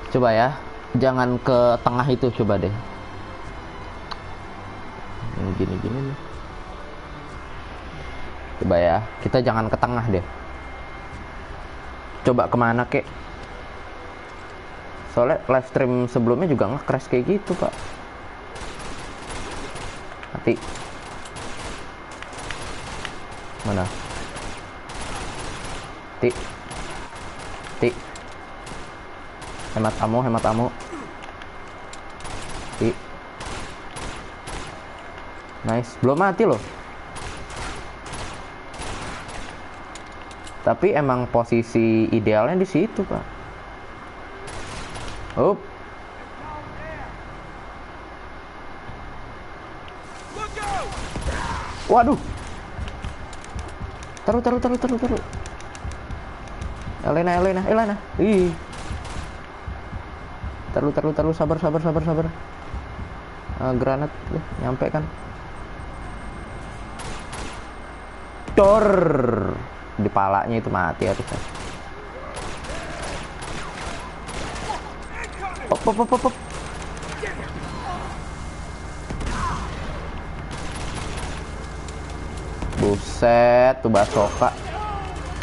Coba ya, jangan ke tengah itu, coba deh. Gini nih. Coba ya, kita jangan ke tengah deh. Coba kemana kek? Soalnya live stream sebelumnya juga nge-crash kayak gitu, Pak. Mati. Mana? Mati. Mati. Hemat ammo. Mati. Nice, belum mati loh. Tapi emang posisi idealnya di situ, Pak. Up. Waduh. Taruh. Elena. Ih. Taruh. Sabar. Granat nyampe kan. Dor. Di palanya itu mati harusnya. Pop. Buset, tuh basoka.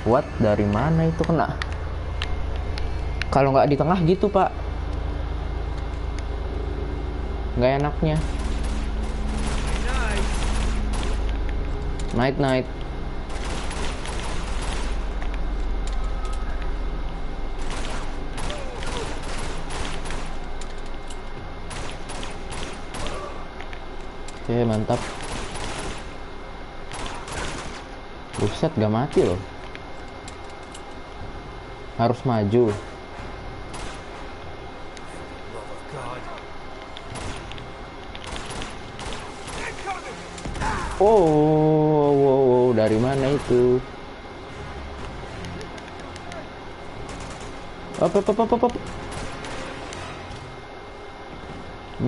What? Dari mana itu kena? Kalau nggak di tengah gitu, Pak. Nggak enaknya. Night. Oke, mantap. Buset, gak mati loh. Harus maju. Oh, dari mana itu? Op.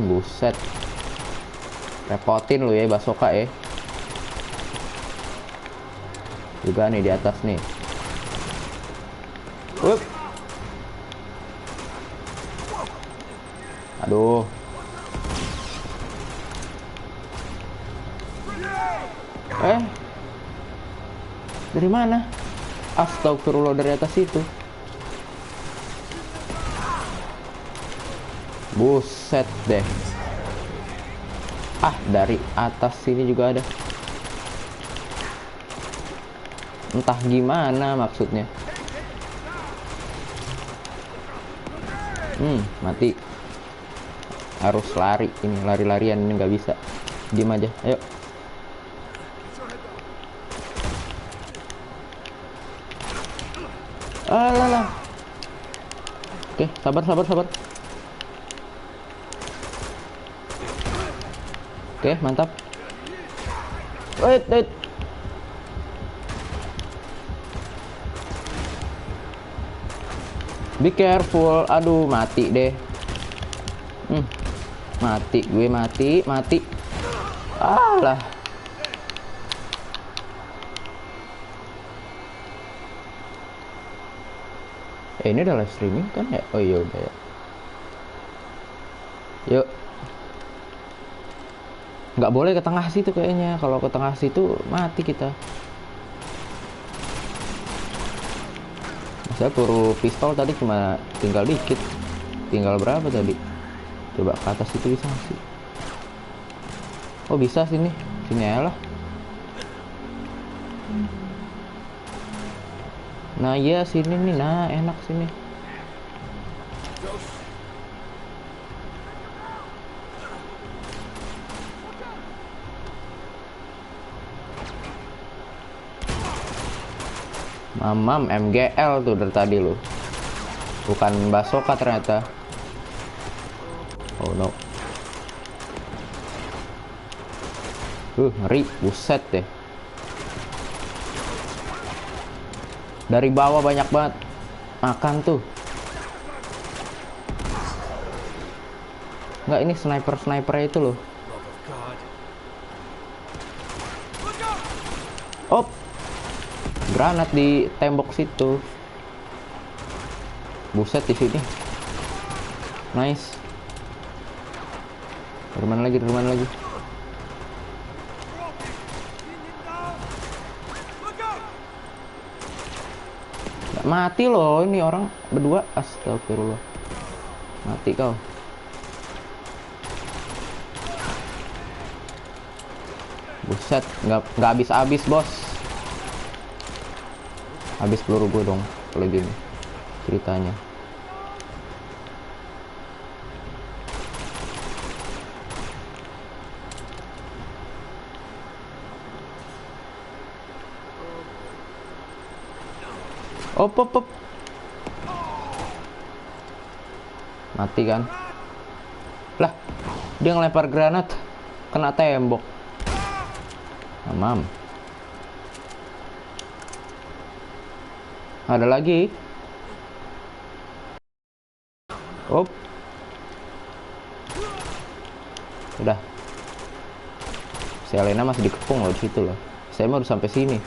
Buset. Repotin lu ya, basoka ya. Juga nih di atas nih. Up. Aduh. Dari mana? Astagfirullah, dari atas itu. Buset deh. Dari atas sini juga ada. Entah gimana maksudnya. Mati. Harus lari ini, lari-larian ini nggak bisa. Diam aja, ayo. Alah. Oke, sabar. Oke, mantap. Wait. Be careful. Aduh, mati deh. Mati, gue mati. Alah. Ini udah live streaming kan ya? Oh iya udah ya. Yuk. Nggak boleh ke tengah situ kayaknya. Kalau ke tengah situ mati kita. Saya peluru pistol tadi cuma tinggal dikit. Tinggal berapa tadi? Coba ke atas itu bisa nggak sih? Oh bisa sini. Sini aja lah. Nah iya sini nih. Nah enak sini. Mamam MGL tuh dari tadi lo. Bukan basoka ternyata. Oh no. Ngeri, buset deh. Dari bawah banyak banget. Makan tuh. Nggak, ini sniper itu loh. Op. Granat di tembok situ. Buset di sini. Nice. Dari mana lagi? Dari mana lagi? Nggak mati loh ini orang berdua. Astagfirullah. Mati kau. Buset, nggak habis-habis bos. Habis peluru gue dong kalau gini ceritanya. Op. Mati kan? Lah, dia ngelempar granat kena tembok. Mamam. Ada lagi. Op. Udah. Si Elena masih dikepung loh di situ loh. Saya mau sampai sini.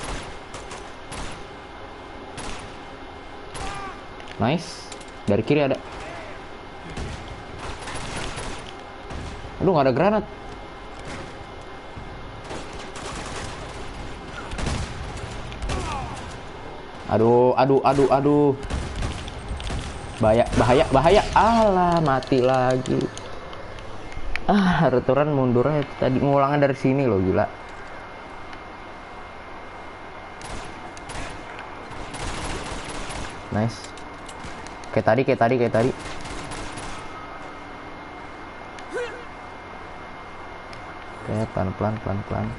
Nice. Dari kiri ada. Aduh, nggak ada granat. Aduh. Bahaya. Alah, mati lagi. Returan mundurnya tadi ngulangnya dari sini loh, gila. Nice. Kayak tadi. Oke, pelan-pelan.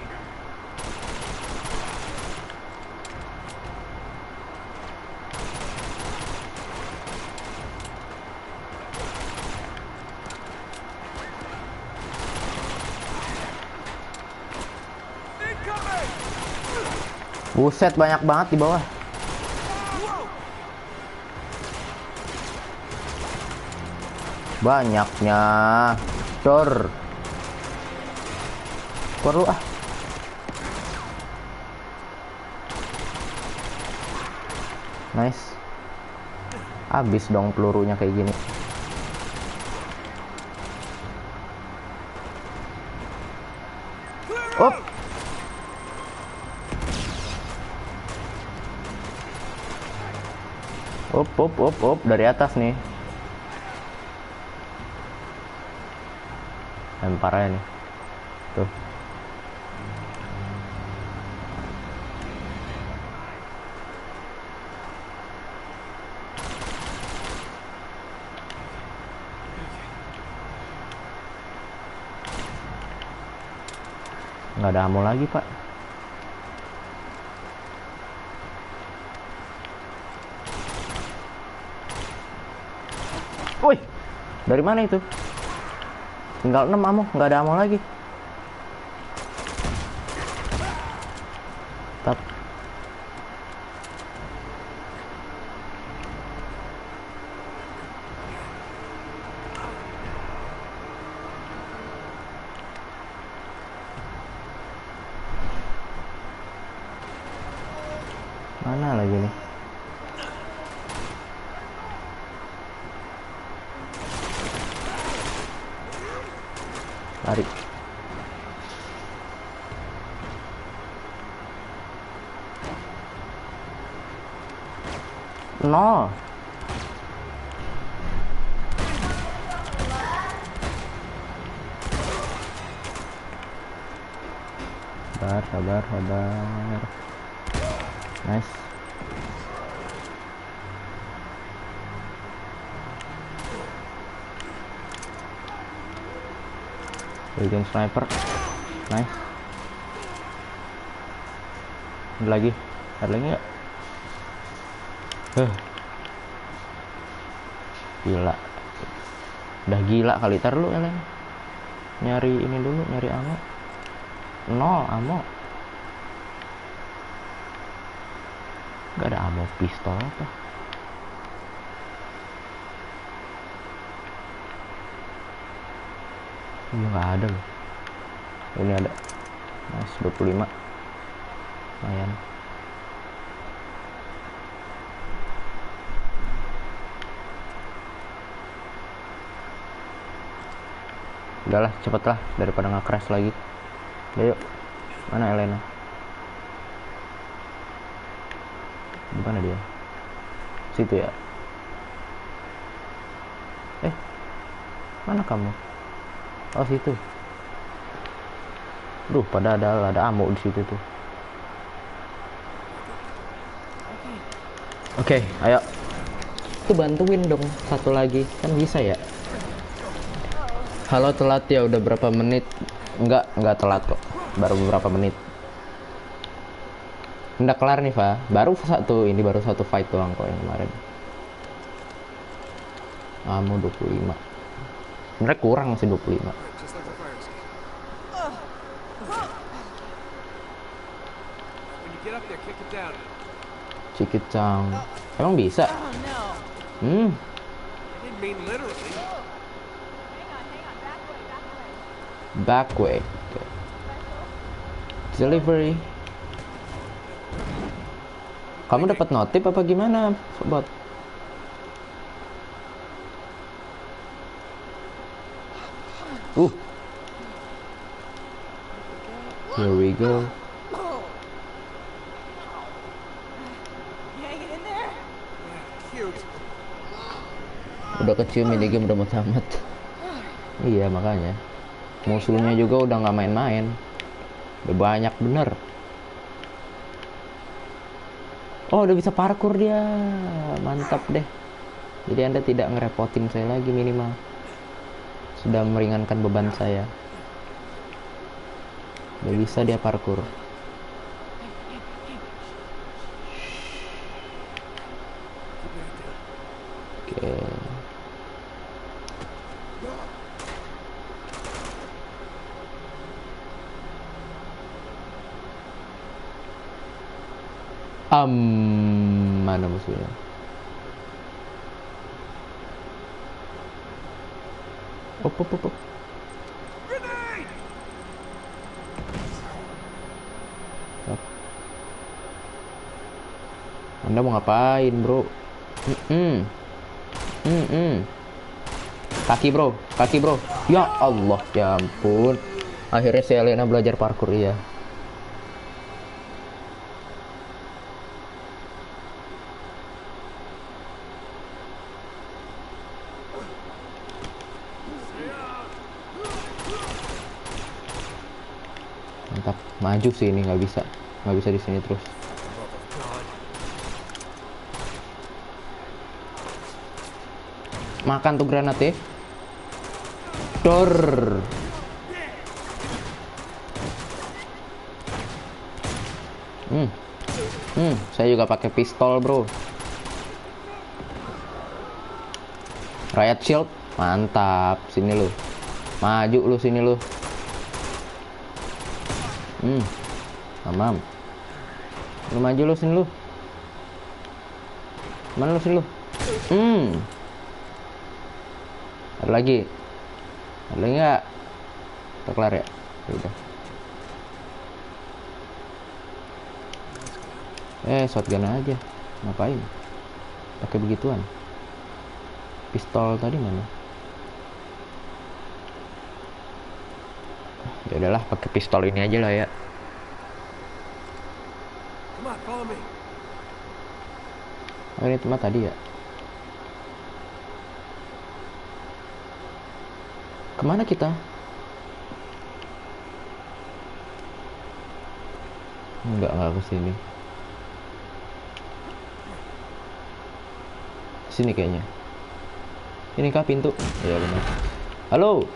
Buset, banyak banget di bawah. Banyaknya. Cor. Perlu ah. Nice. Habis dong pelurunya kayak gini. Op. Op dari atas nih. Lemparnya nih. Tuh. Nggak ada ammo lagi, Pak. Woi, dari mana itu? Tinggal 6 ammo, nggak ada ammo lagi. Tap. Mana lagi nih? Lari. Nol. Sabar. Nice. Legion sniper. Nice. Ada lagi nggak? Gila. Udah gila kali. Tar lu Ellen. Nyari ini dulu, nyari ammo. Nol ammo. Gak ada ammo pistol apa? Iya nggak ada loh. Ini ada. Nice, 25. Lumayan. Udahlah, cepetlah daripada nggak crash lagi. Ayo, mana Elena? Di mana dia? Situ ya. Mana kamu? Oh, situ. Duh, pada ada ammo di situ tuh. Oke, ayo. Tuh bantuin dong satu lagi, kan bisa ya? Halo, telat ya, udah berapa menit? Enggak telat kok. Baru beberapa menit. Udah kelar nih, Fa. Baru satu fight doang kok yang kemarin. Ammo 25. Sebenarnya kurang masih 25. Cikicang. Emang bisa? Back way. Okay. Delivery. Kamu dapat notif apa gimana, sobat? Here we go. Udah kecil minigame udah mau tamat. Iya, makanya musuhnya juga udah nggak main-main, udah banyak bener. Oh, udah bisa parkour dia, mantap deh. Jadi Anda tidak ngerepotin saya lagi, minimal sudah meringankan beban saya. Udah bisa dia parkour. Oke. Mana musuhnya? Op. Anda mau ngapain, bro? Kaki bro. Ya Allah, ya ampun. Akhirnya si Elena belajar parkour, ya. Mantap, maju sih ini, nggak bisa di sini terus. Makan tuh granat ya. Dor. Saya juga pakai pistol, bro. Riot shield, mantap. Sini lu, maju lu, sini lu. Mamam. Lu maju lu, sini lu. Mana lu, sini lu. Ada lagi nggak? Udah kelar ya? Udah. Shotgun aja. Ngapain pakai begituan? Pistol tadi mana? Ya udahlah, pakai pistol ini aja lah ya. Oh, ini cuma tadi ya. Kemana kita? Enggak ke sini. Sini kayaknya. Ini kah pintu? Ya benar. Halo.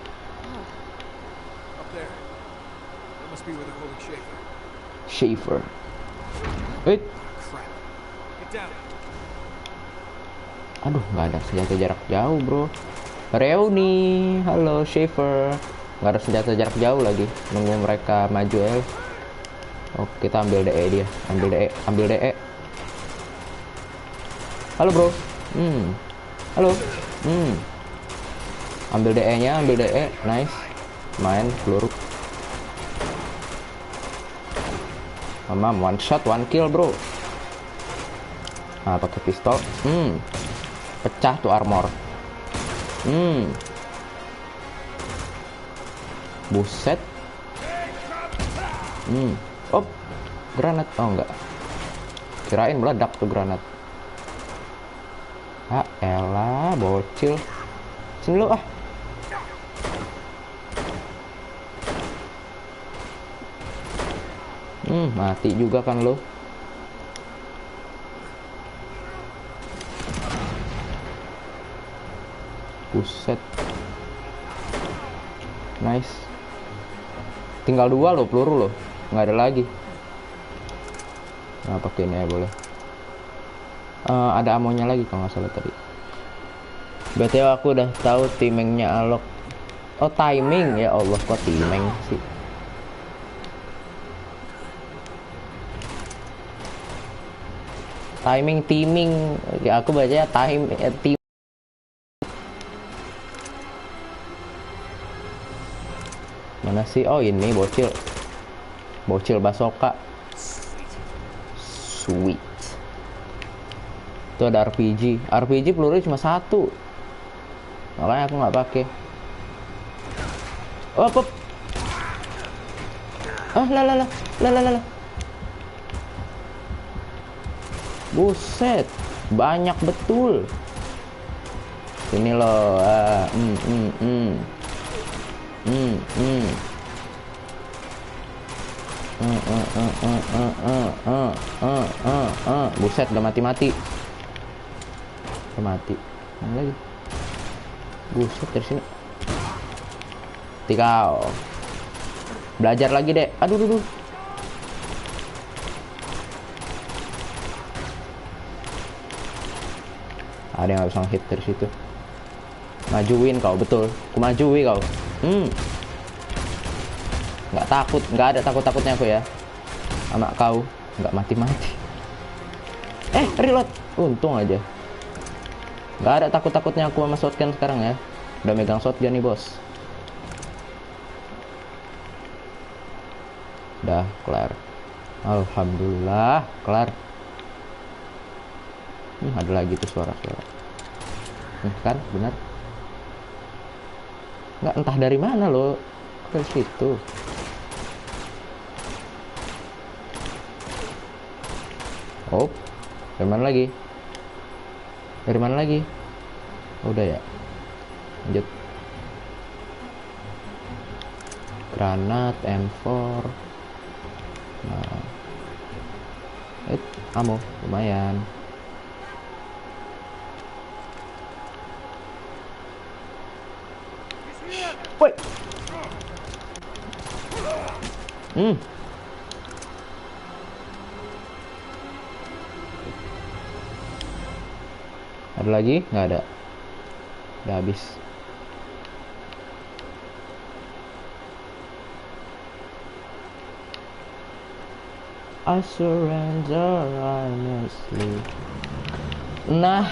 Schaefer. Aduh, nggak ada senjata jarak jauh, bro. Reuni, halo Schaefer. Nggak ada senjata jarak jauh lagi. Nunggu mereka maju ya. Oh, kita ambil DE dia. Ambil DE. Halo, bro. Halo. Ambil DE-nya, ambil DE. Nice. Main peluru. Mamam, one shot, one kill, bro. Nah, pakai pistol. Pecah tuh armor. Buset. Op. Granat. Oh enggak. Kirain meledak tuh granat. Ah elah bocil. Sini lu ah. Mati juga kan lo. Buset. Nice. Tinggal 2 lo peluru lo. Nggak ada lagi. Nah pakai ini ya boleh. Ada amonya lagi kalau nggak salah tadi. BTW aku udah tahu timingnya Alok. Oh timing ya Allah, kok timing sih. Timing ya aku bacanya tim. Mana sih? Oh ini bocil basoka. Sweet. Itu ada RPG peluru cuma 1, makanya aku nggak pakai. Oh pop. Lah. Buset, banyak betul. Ini loh. Buset, udah mati. Mati. Mana lagi? Buset dari sini. Tikau. Belajar lagi deh. Aduh. Ada yang bisa hit dari situ. Majuin kau, betul. Aku majui kau. Nggak takut, nggak ada takutnya aku ya. Sama kau, nggak mati. Reload. Untung aja. Nggak ada takutnya aku sama shotgun sekarang ya. Udah megang shotgun nih bos. Udah kelar. Alhamdulillah kelar. Ada lagi tuh suara. Kan benar. Nggak entah dari mana lo ke situ. Oh, dari mana lagi? Udah ya. Lanjut. Granat M4. Nah. Ammo lumayan. Woi. Ada lagi? Nggak ada. Udah habis. I surrender honestly. Nah,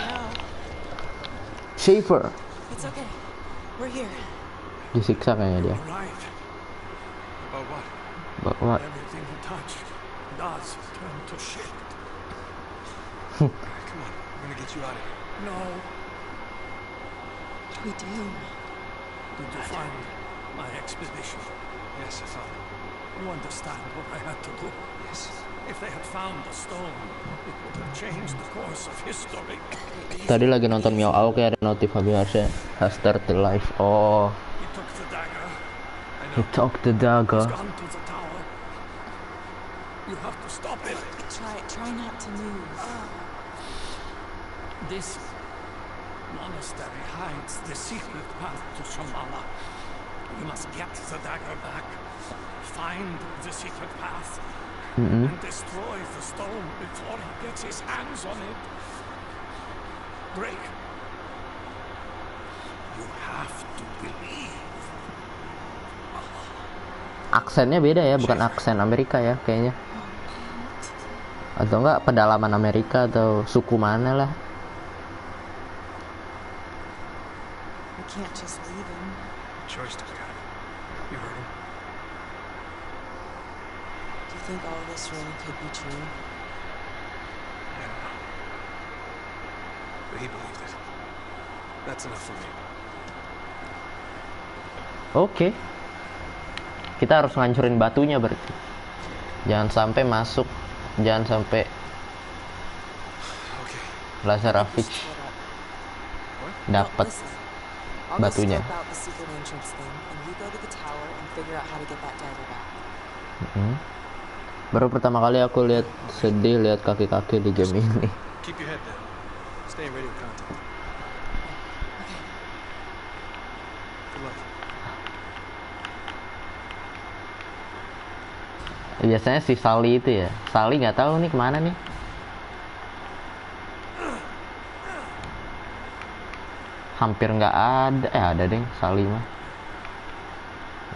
Schaefer. It's okay. We're here. Disiksa kayaknya dia. But what? Everything you touch does turn to shit. Come on, we're gonna get you out of here. No. What do we do? Did you find my expedition? Yes, I found it. You understand what I had to do? Yes. If they had found the stone, it would have changed the course of history. Tadi lagi nonton Meow Ao kayak ada notif harusnya has started live. Oh. He took the dagger. He took the dagger. He's gone to the tower. You have to stop it. Try not to move. This monastery hides the secret path to Shambhala. You must get the dagger back, find the secret path, and destroy the stone before he gets his hands on it. Drake, you have to believe. Aksennya beda ya, bukan aksen Amerika ya kayaknya. Atau enggak pedalaman Amerika atau suku mana lah. We can't just leave him. Choice to God. You heard him. Do you think all this really could be true? I don't know. But he believed it. That's enough for me. Oke. Kita harus ngancurin batunya berarti. Jangan sampai masuk, jangan sampai Okay. Lazarevic dapat Listen, I'll go batunya. scope out the secret entrance thing, and you go to the tower and figure out how to get that dagger back. Baru pertama kali aku sedih lihat kaki-kaki di game ini. Keep your head down. Stay in radio contact. Good luck. Biasanya si Sally itu ya. Sally nggak tahu nih kemana nih. Hampir nggak ada. Ada deh Sally mah.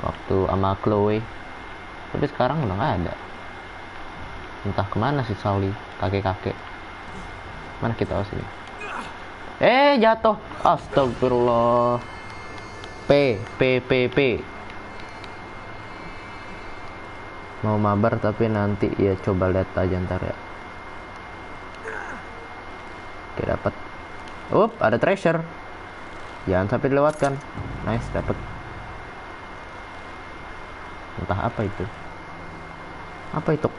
Waktu sama Chloe. Tapi sekarang udah nggak ada. Entah kemana si Sally, kakek-kakek. Mana kita sini? Jatuh. Astagfirullah. P. Mau mabar tapi nanti ya coba lihat aja ntar ya. Oke, dapat. Ada treasure. Jangan sampai dilewatkan. Nice, dapat. Entah apa itu. Apa itu?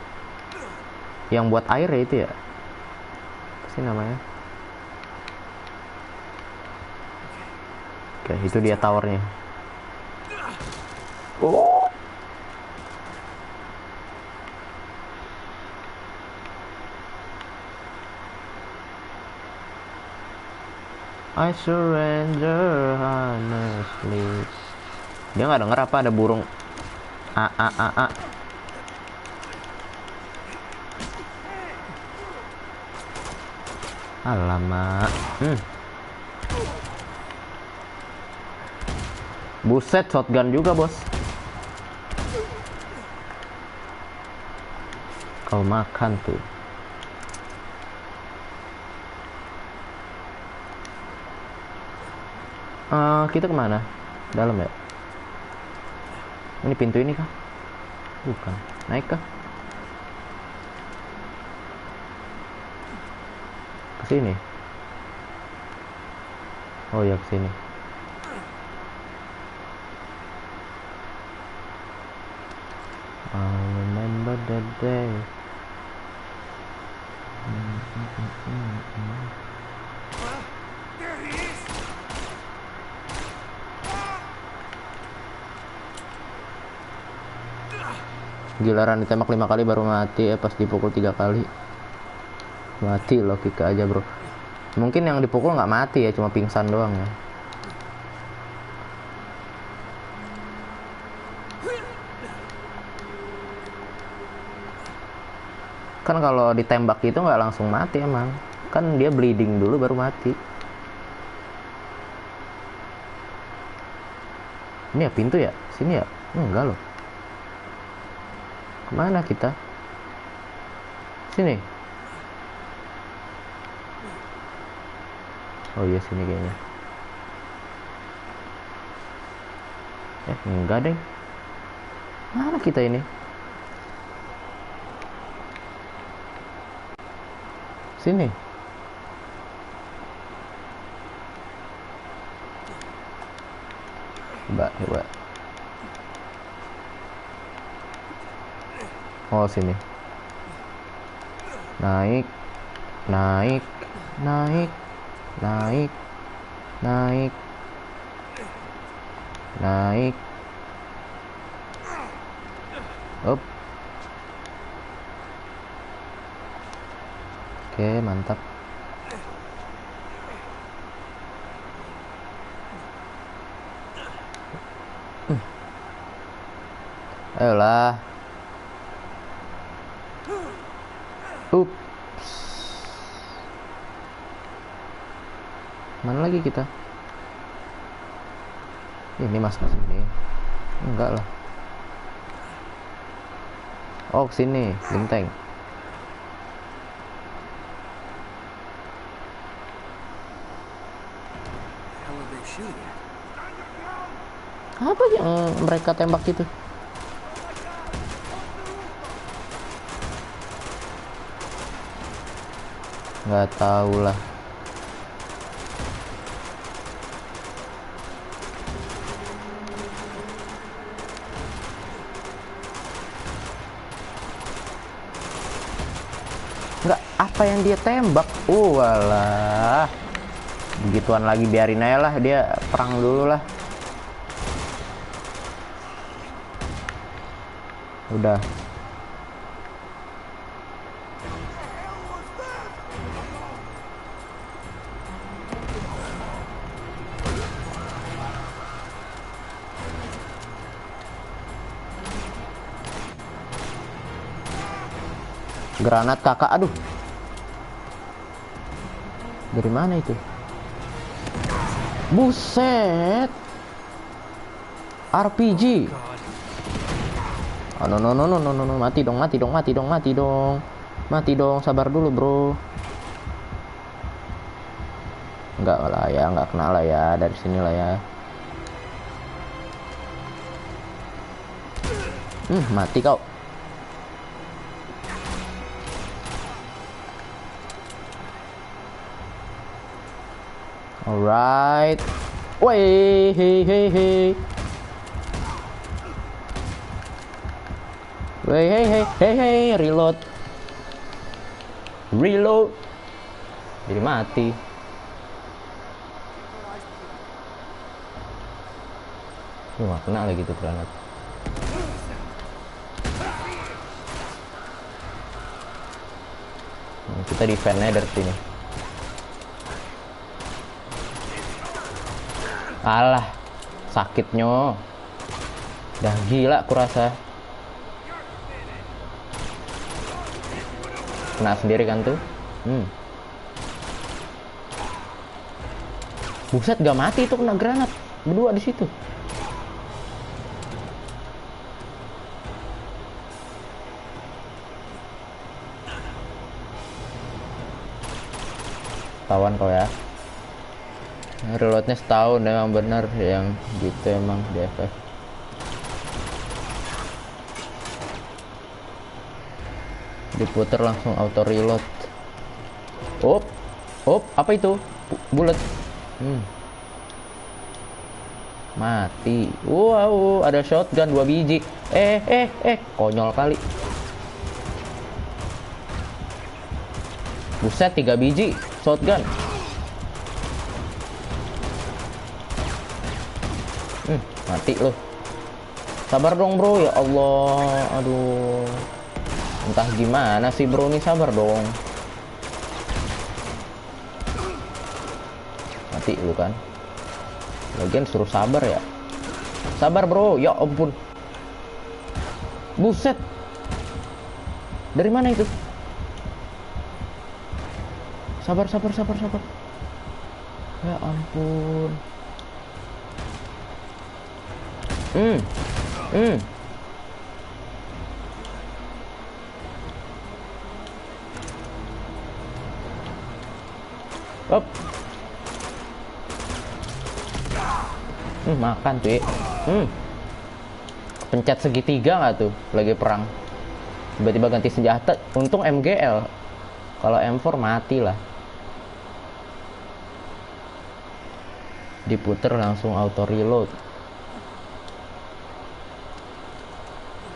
Yang buat air ya itu ya? Apa sih namanya? Oke, itu dia towernya. I surrender honestly. Dia nggak denger apa ada burung a. Alamak. Buset, shotgun juga bos. Kau makan tuh. Kita kemana? Dalam ya? Ini pintu ini kah? Bukan. Naik kah? Ke sini. Oh ya, ke sini. I remember the day. There he is. Giliran ditembak 5 kali baru mati, pas dipukul 3 kali mati. Logika aja bro. Mungkin yang dipukul nggak mati ya, cuma pingsan doang ya. Kan kalau ditembak itu nggak langsung mati emang. Kan dia bleeding dulu baru mati. Ini ya pintu ya? Sini ya? Enggak loh. Kemana kita? Sini. Oh iya, sini kayaknya. Enggak deh. Mana kita ini? Sini. Coba. Oh, sini. Naik. Up. Oke, mantap. Ayolah. Ups. Mana lagi kita? Ini masuk sini. Enggak lah. Oh, sini, genteng. Apa yang mereka tembak itu? Nggak tahu lah. Apa yang dia tembak? Walah. Begituan lagi, biarin aja lah, dia perang dulu lah. Udah. Granat kakak, aduh. Dari mana itu? Buset. RPG. Oh, no, no, no, no, no, no, no. Mati dong, mati dong, mati dong, mati dong. Mati dong, sabar dulu, bro. Enggak lah ya, enggak kena lah ya. Dari sini lah ya. Mati kau. Alright. Woi, hey, hey, hey. Woi, hey, hey, hey, hey, reload. Reload. Jadi mati. Nggak kena lagi tuh granat. Kita defend-nya dari sini. Alah, sakitnya. Udah gila aku rasa. Kena sendiri kan tuh. Buset, gak mati itu kena granat. Berdua di situ. Tawan kau ya. Reloadnya setahun emang bener yang gitu emang di FF. Diputer langsung auto reload. Op, apa itu? Bullet. Mati. Wow, ada shotgun 2 biji. Konyol kali. Buset, 3 biji shotgun. Mati loh. Sabar dong bro, ya Allah. Aduh. Entah gimana sih bro nih, sabar dong. Mati lu kan. Lagian suruh sabar ya. Sabar bro, ya ampun. Buset. Dari mana itu? Sabar. Ya ampun. Up. Makan tuh. Pencet segitiga nggak tuh lagi perang. Tiba-tiba ganti senjata. Untung MGL. Kalau M4 mati lah. Diputer langsung auto reload.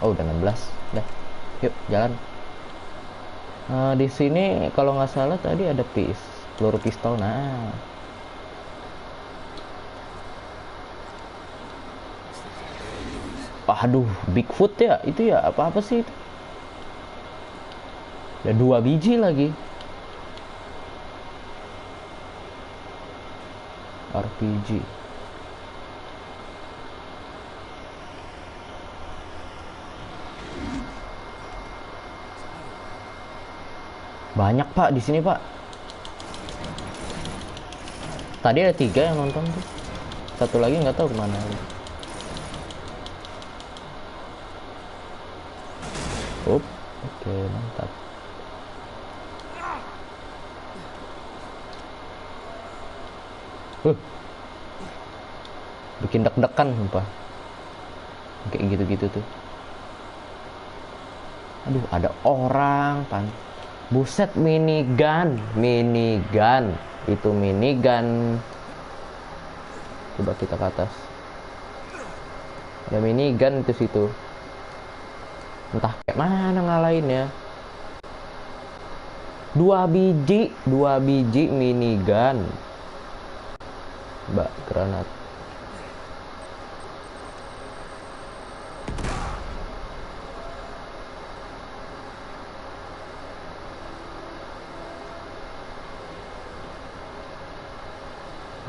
Oh, udah 16. Udah. Yuk, jalan. Di sini kalau nggak salah tadi ada peluru pistol. Nah. Aduh, Bigfoot ya? Itu ya apa-apa sih itu? Ada 2 biji lagi. RPG. Banyak pak di sini pak. Tadi ada 3 yang nonton tuh. Satu lagi nggak tahu kemana. Oke, mantap. Bikin deg-degan sumpah. Kayak gitu-gitu tuh. Aduh, ada orang pan. Buset, minigun. Itu minigun. Coba kita ke atas. Ada minigun itu situ. Entah kayak mana ngalahin ya. Dua biji minigun. Mbak, granat.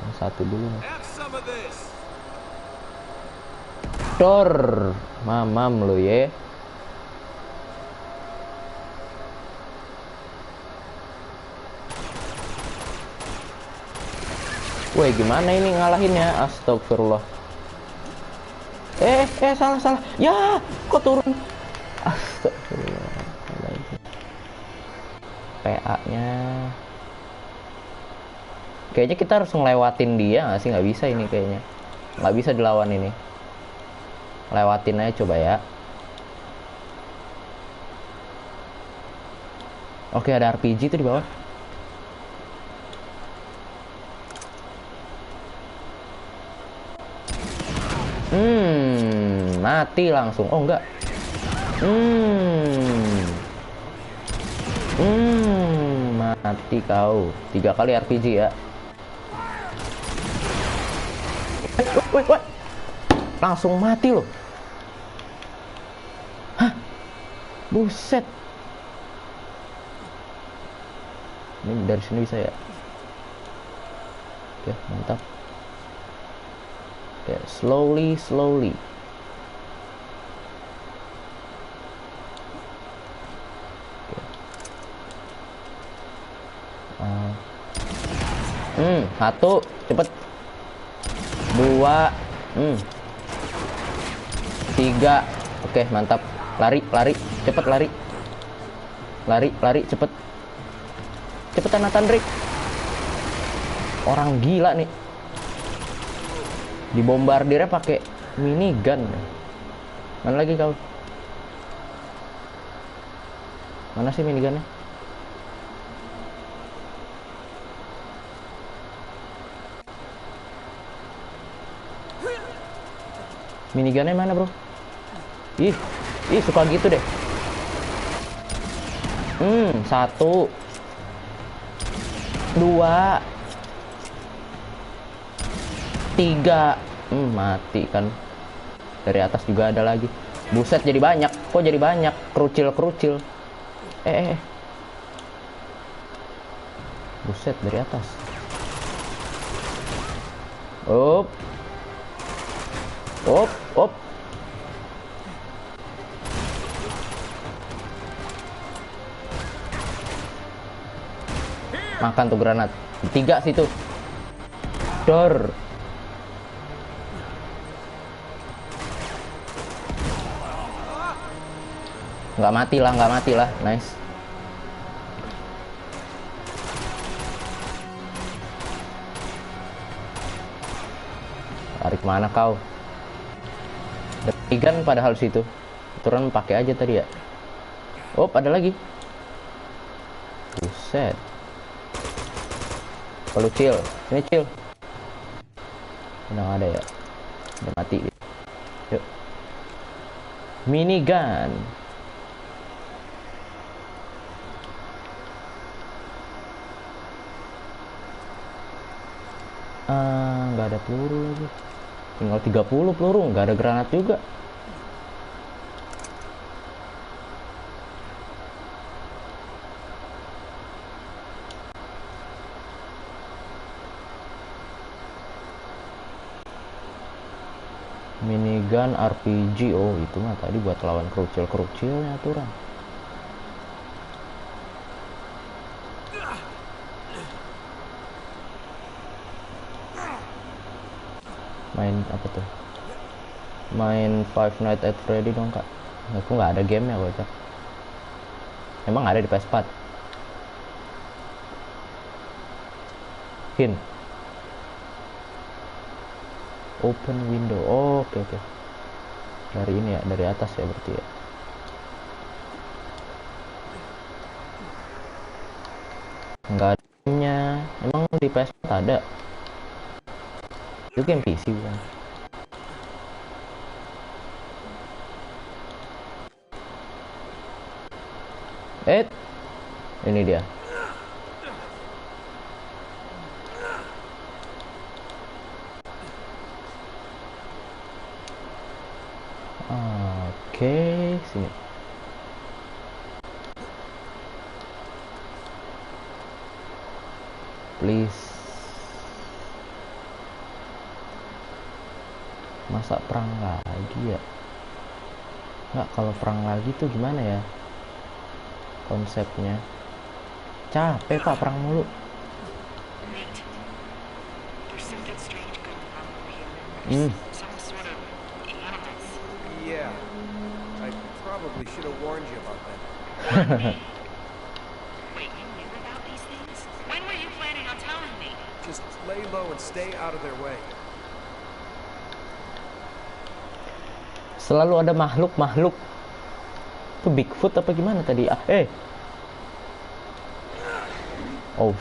Yang satu dulu nih. Dor, mamam lo ye. Woi, gimana ini ngalahinnya? Astagfirullah. Salah. Ya, kok turun? Astagfirullah. PA-nya. Kayaknya kita harus ngelewatin dia nggak sih? Nggak bisa ini kayaknya. Nggak bisa dilawan ini. Lewatin aja coba ya. Oke, ada RPG tuh di bawah. Mati langsung. Oh enggak. Mati kau. 3 kali RPG ya. Wait. Langsung mati loh. Hah? Buset. Ini dari sini bisa ya? Oke, mantap. Oke, slowly. Satu, cepet. 2, 3. Oke, mantap. Lari, cepet lari. Lari, cepet. Cepetan Nathan Drake. Orang gila nih. Dibombardirnya pakai minigun. Mana lagi kau? Mana sih minigunnya? Minigunnya mana, bro? Ih, suka gitu deh. 1, 2, 3. Mati kan. Dari atas juga ada lagi. Buset, jadi banyak. Kok jadi banyak? Kerucil. Buset, dari atas. Op. Makan tuh granat. 3 situ. Dor. Nggak mati lah. Nice. Lari kemana kau? Ikan padahal situ. Turun pakai aja tadi ya. Oh, ada lagi. Buset. Perlu chill. Sini chill. Udah ada ya. Udah mati. Yuk. Minigun. Nggak ada peluru lagi. Tinggal 30 peluru. Nggak ada granat juga. Minigun RPG. Oh, itu mah tadi buat lawan kerucil-kerucilnya aturan. Main apa tuh? Main Five Nights at Freddy dong, Kak. Aku nggak ada game ya, kocak. Emang ada di PS4? Hint. Open window. Oh, oke. Dari ini ya, dari atas ya berarti ya. Enggak adanya. Emang di PS4 ada? Itu game PC bukan? Ini dia. Oke, sini. Please. Masa perang lagi ya? Nggak, kalau perang lagi tuh gimana ya konsepnya? Capek pak perang mulu. Some sort of animals. Yeah, I probably should have warned you about that. Wait, you knew about these things? When were you planning on telling me? Just lay low and stay out of their way. Selalu ada makhluk-makhluk. Itu Bigfoot apa gimana tadi? Oh,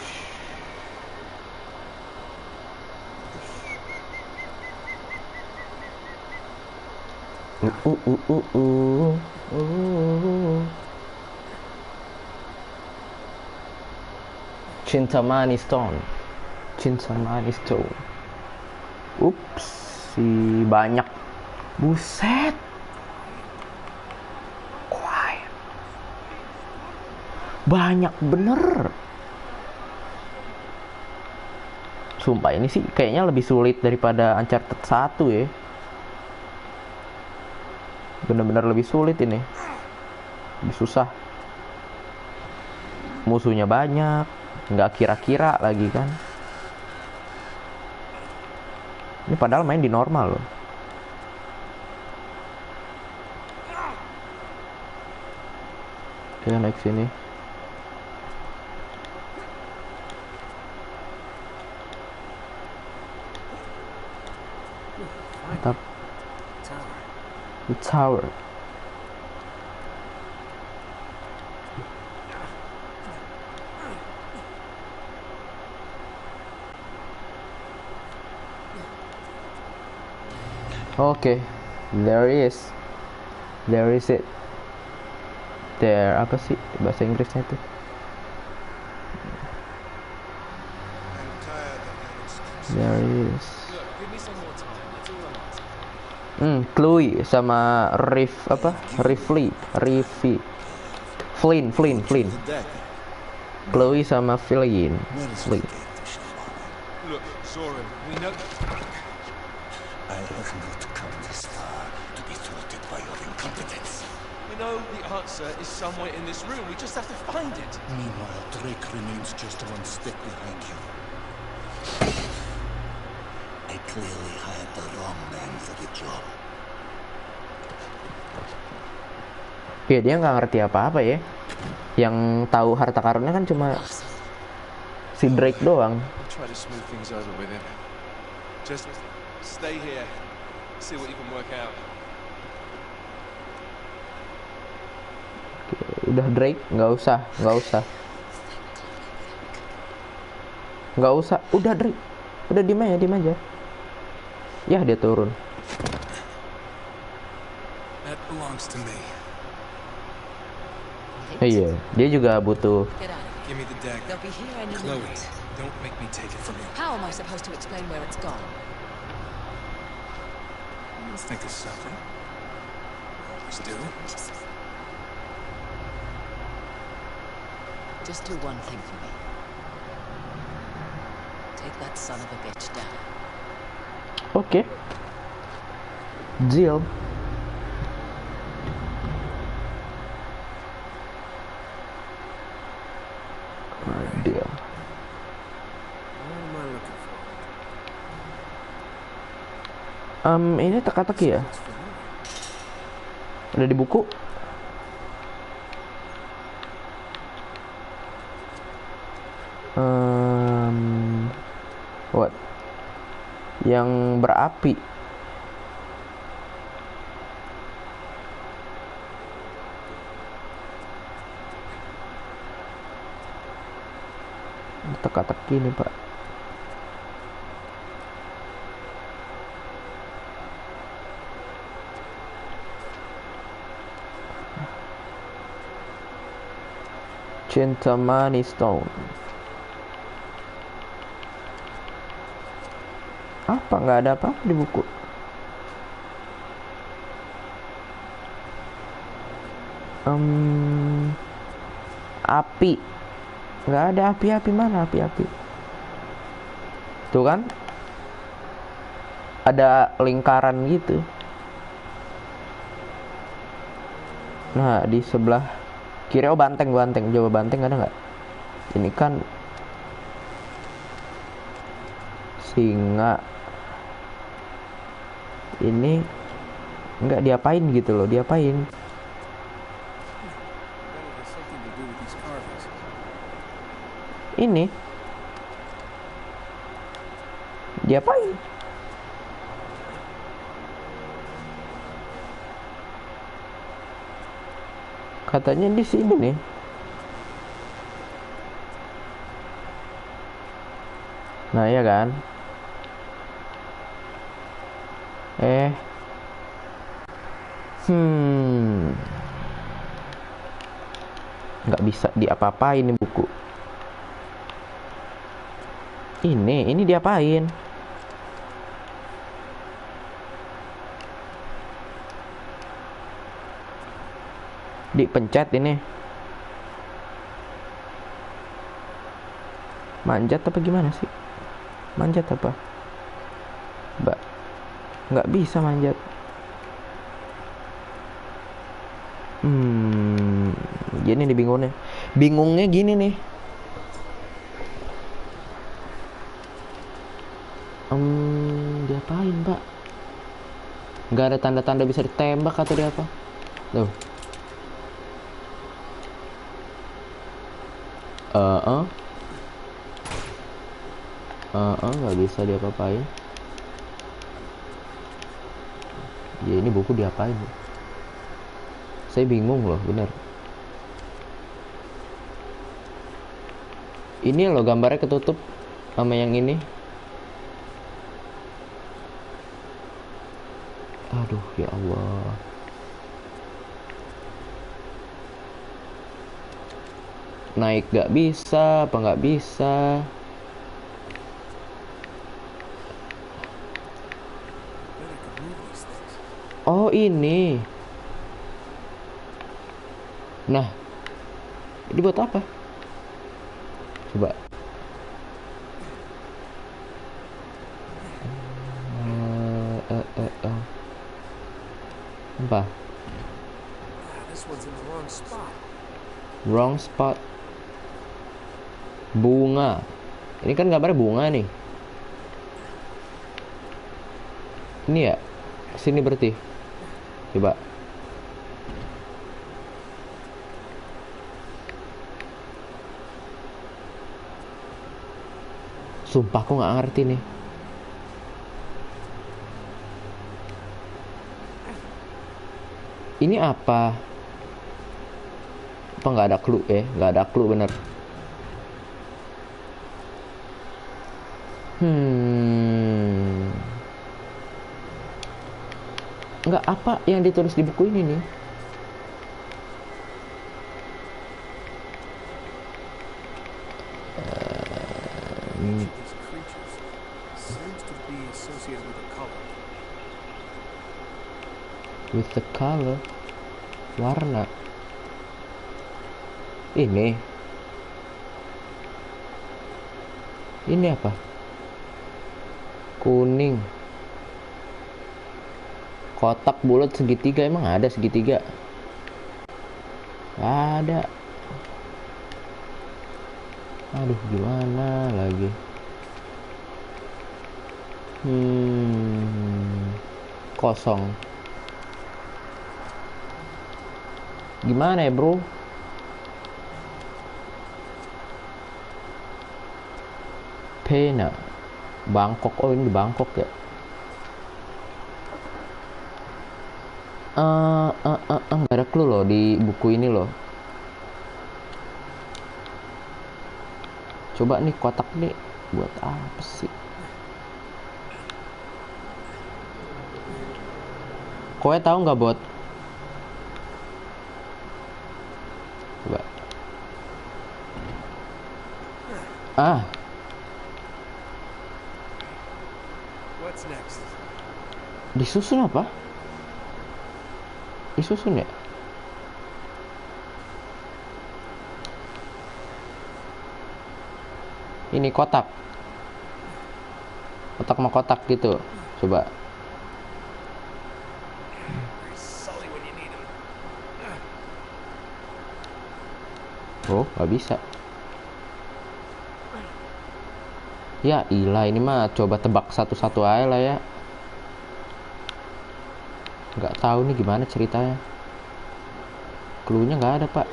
Cintamani Stone. Ups, si banyak. Buset. Quiet. Banyak bener. Sumpah ini sih kayaknya lebih sulit daripada Uncharted 1 ya. Bener-bener lebih sulit ini. Lebih susah. Musuhnya banyak, nggak kira-kira lagi kan. Ini padahal main di normal loh. Oke, naik sini. Mantap. The tower. Okay, there is it. There, apa sih bahasa Inggrisnya itu? There is. Chloe sama Flynn. Chloe sama Flynn. Look, Zoran, we know. I have not come this far to be thwarted by your incompetence. We know the answer is somewhere in this room. We just have to find it. Meanwhile, Drake remains just one step behind you. I clearly hired the wrong man for the job. Ya dia nggak ngerti apa-apa ya. Yang tahu harta karunnya kan cuma si Drake doang. I'll try to smooth things over with him. Just stay here. See what you can work out. Udah Drake, nggak usah. Udah Drake, udah diem aja. Ya dia turun. That belongs to me. Iya, dia juga butuh. Get out of here. Give me the dagger. They'll be here any Chloe, minute. don't make me take it from you. How am I supposed to explain where it's gone? Let's think of something. Always do. Just do one thing for me. Take that son of a bitch down. Oke. Deal. Deal. What am I looking for? Ini teka-teki ya? It's for me. Udah di buku? What? Yang berapi. Teka-teki nih pak. Cintamani Stone. Apa nggak ada apa-apa di buku? Api. Nggak ada api-api, mana api-api? Tuh kan? Ada lingkaran gitu. Nah, di sebelah kiri, oh banteng. Coba banteng ada nggak? Ini kan singa. Ini nggak diapain gitu loh, diapain? Ini diapain? Katanya di sini nih. Nah, ya kan? Nggak bisa diapa-apain ini buku. Ini diapain? Dipencet ini. Manjat apa gimana sih? Manjat apa? Nggak bisa manjat. Gini nih bingungnya gini nih. Diapain pak? Nggak ada tanda-tanda bisa ditembak atau dia apa? Tuh. Nggak bisa diapa-apain. Ya ini buku diapain? Saya bingung loh, bener. Ini loh gambarnya ketutup sama yang ini. Aduh, ya Allah. Naik gak bisa, apa gak bisa? Oh ini. Nah, ini buat apa? Coba. Apa? Wrong spot. Bunga. Ini kan gambarnya bunga nih. Ini ya? Sini berarti. Coba. Sumpah aku nggak ngerti nih. Ini apa? Apa nggak ada clue ya? Nggak ada clue bener. Nggak apa yang ditulis di buku ini nih. With the color, warna. Ini apa? Kuning. Kotak bulat segitiga, emang ada segitiga? Ada. Aduh, gimana lagi? Kosong. Gimana ya, bro? Pena. Bangkok. Oh, ini di Bangkok ya? Nggak ada clue loh di buku ini loh. Coba nih kotak nih buat apa sih? Kowe tahu nggak bot? Coba. What's next? Disusun apa? Disusun ya? ini kotak. Kotak sama kotak gitu. Coba. Sully when you need him. Oh, nggak bisa. Ya ilah, ini mah coba tebak satu-satu aja lah ya. Nggak tahu nih gimana ceritanya. Cluenya nggak ada, Pak.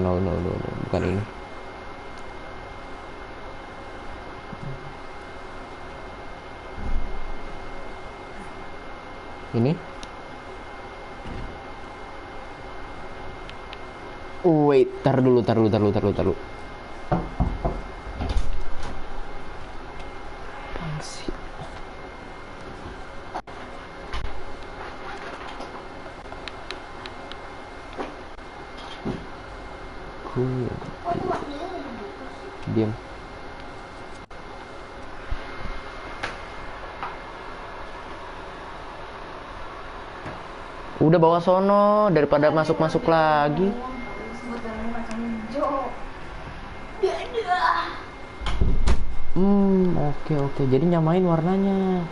No, bukan ini. Ini. Wait, tar dulu. Apaan sih? Diam. Udah bawa sono daripada masuk lagi. Oke. Jadi nyamain warnanya.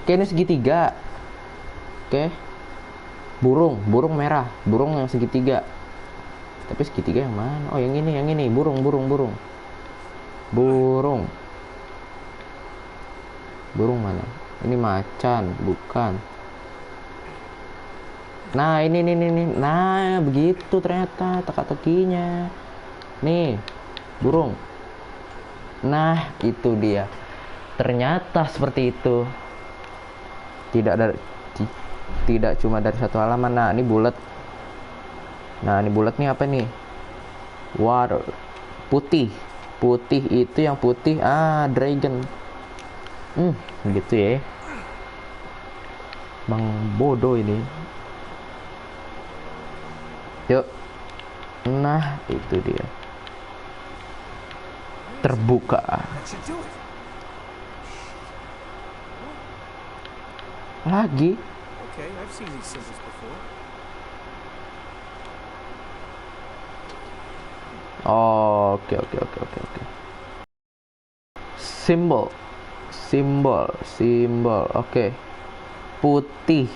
Oke, ini segitiga. Oke. Burung merah. Burung yang segitiga. Tapi segitiga yang mana? Oh, yang ini. Burung. Burung mana? Ini macan, bukan. Nah, ini. Nah, begitu ternyata teka-tekinya. Nih, burung. Nah, itu dia. Ternyata seperti itu. Tidak cuma dari satu halaman. Nah, ini bulat. Nah, ini bulat nih apa nih? Water. Putih itu yang putih. Dragon. Gitu ya. Bang bodoh ini. Yuk. Nah, itu dia. Terbuka. That should do it. Lagi. Okay, I've seen these symbols before. Oke. Simbol. Oke. Putih.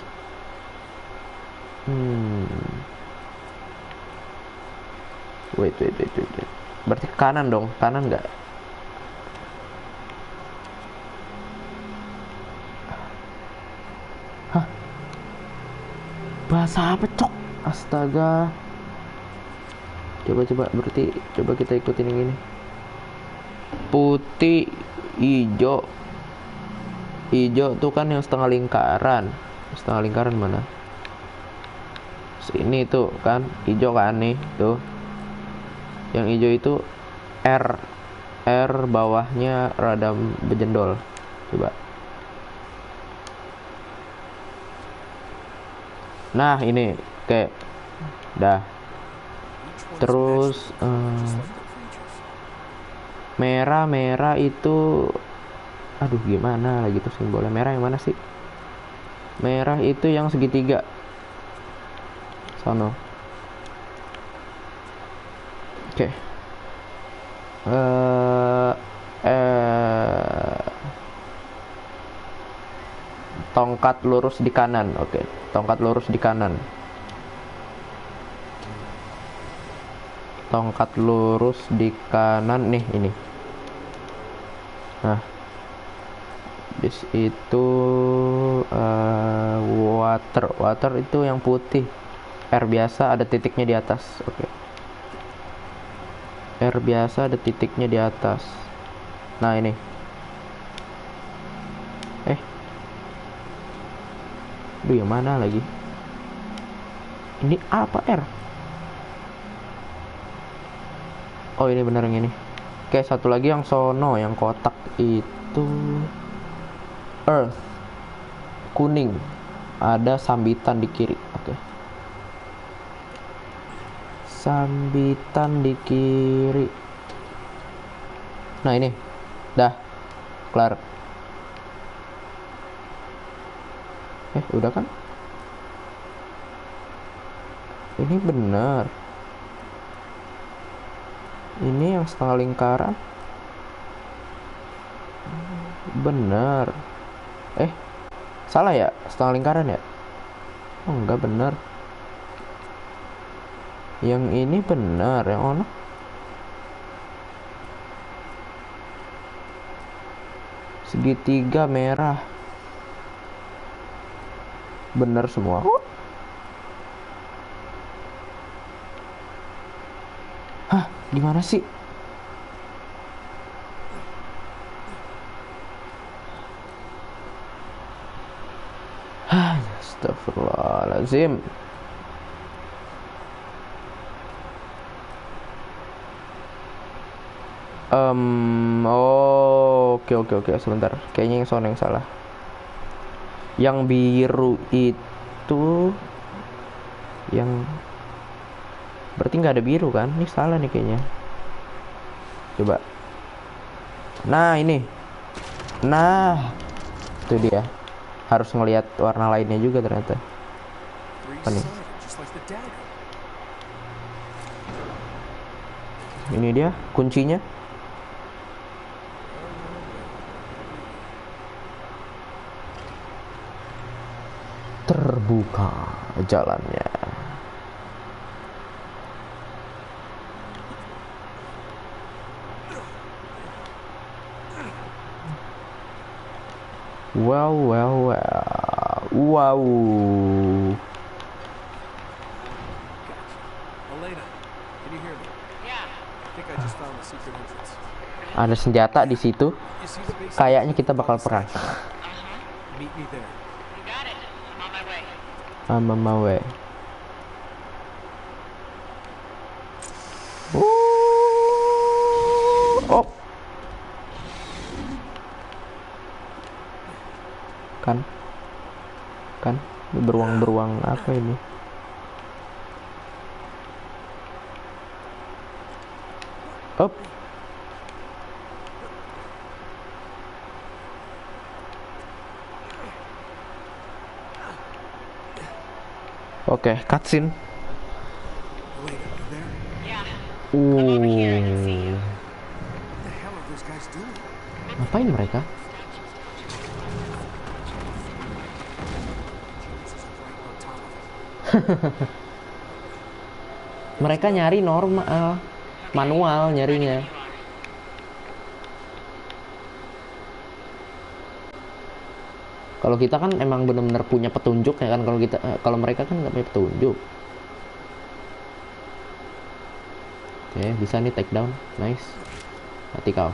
Wait. Berarti kanan dong. Kanan nggak? Hah? Bahasa apa, Cok? Astaga. Coba berarti coba kita ikutin yang ini. Putih, hijau tuh kan yang setengah lingkaran mana? Sini tuh kan hijau kan nih tuh, yang hijau itu R bawahnya rada bejendol. Coba. Nah ini kayak dah. Terus merah itu, aduh gimana lagi tuh simbolnya. Merah yang mana sih? Merah itu yang segitiga sono. Oke. Tongkat lurus di kanan. Oke, tongkat lurus di kanan. Tongkat lurus di kanan nih ini. Nah, bis itu water itu yang putih. R biasa ada titiknya di atas. Oke. R biasa ada titiknya di atas. Nah ini. Aduh, yang mana lagi? Ini apa R? Oh, ini bener yang ini. Oke, satu lagi yang sono, yang kotak itu Earth. Kuning. Ada sambitan di kiri. Oke. Sambitan di kiri. Nah, ini. Dah. Kelar. Udah kan? Ini bener. Ini yang setengah lingkaran. Bener. Salah ya? Setengah lingkaran ya? Oh enggak, bener. Yang ini bener. Yang mana? Segitiga merah. Bener semua. Hah? Gimana sih? Astagfirullahaladzim. Oke. Sebentar. Kayaknya yang sound yang salah. Yang biru itu yang berarti nggak ada biru kan? Ini salah nih kayaknya. Coba. Nah, ini. Nah, itu dia. Harus ngelihat warna lainnya juga ternyata. Apa nih? Ini dia kuncinya. Terbuka jalannya. Wow. Elena, can you hear me? Yeah. I think I just found the secret entrance. Ada senjata di situ. You see the base? Kayaknya kita bakal perang. Meet me there. You got it. I'm on my way. I'm on my way. Oh. Kan ini beruang apa ini? Up. Oke, cutscene. Elena, you there? Yeah. I'm over here. I can see you. What the hell are those guys doing? Ngapain mereka? Mereka nyari normal, manual nyarinya. Kalau kita kan emang benar-benar punya petunjuk ya kan, kalau mereka kan nggak punya petunjuk. Oke, bisa nih take down, nice. Mati kau.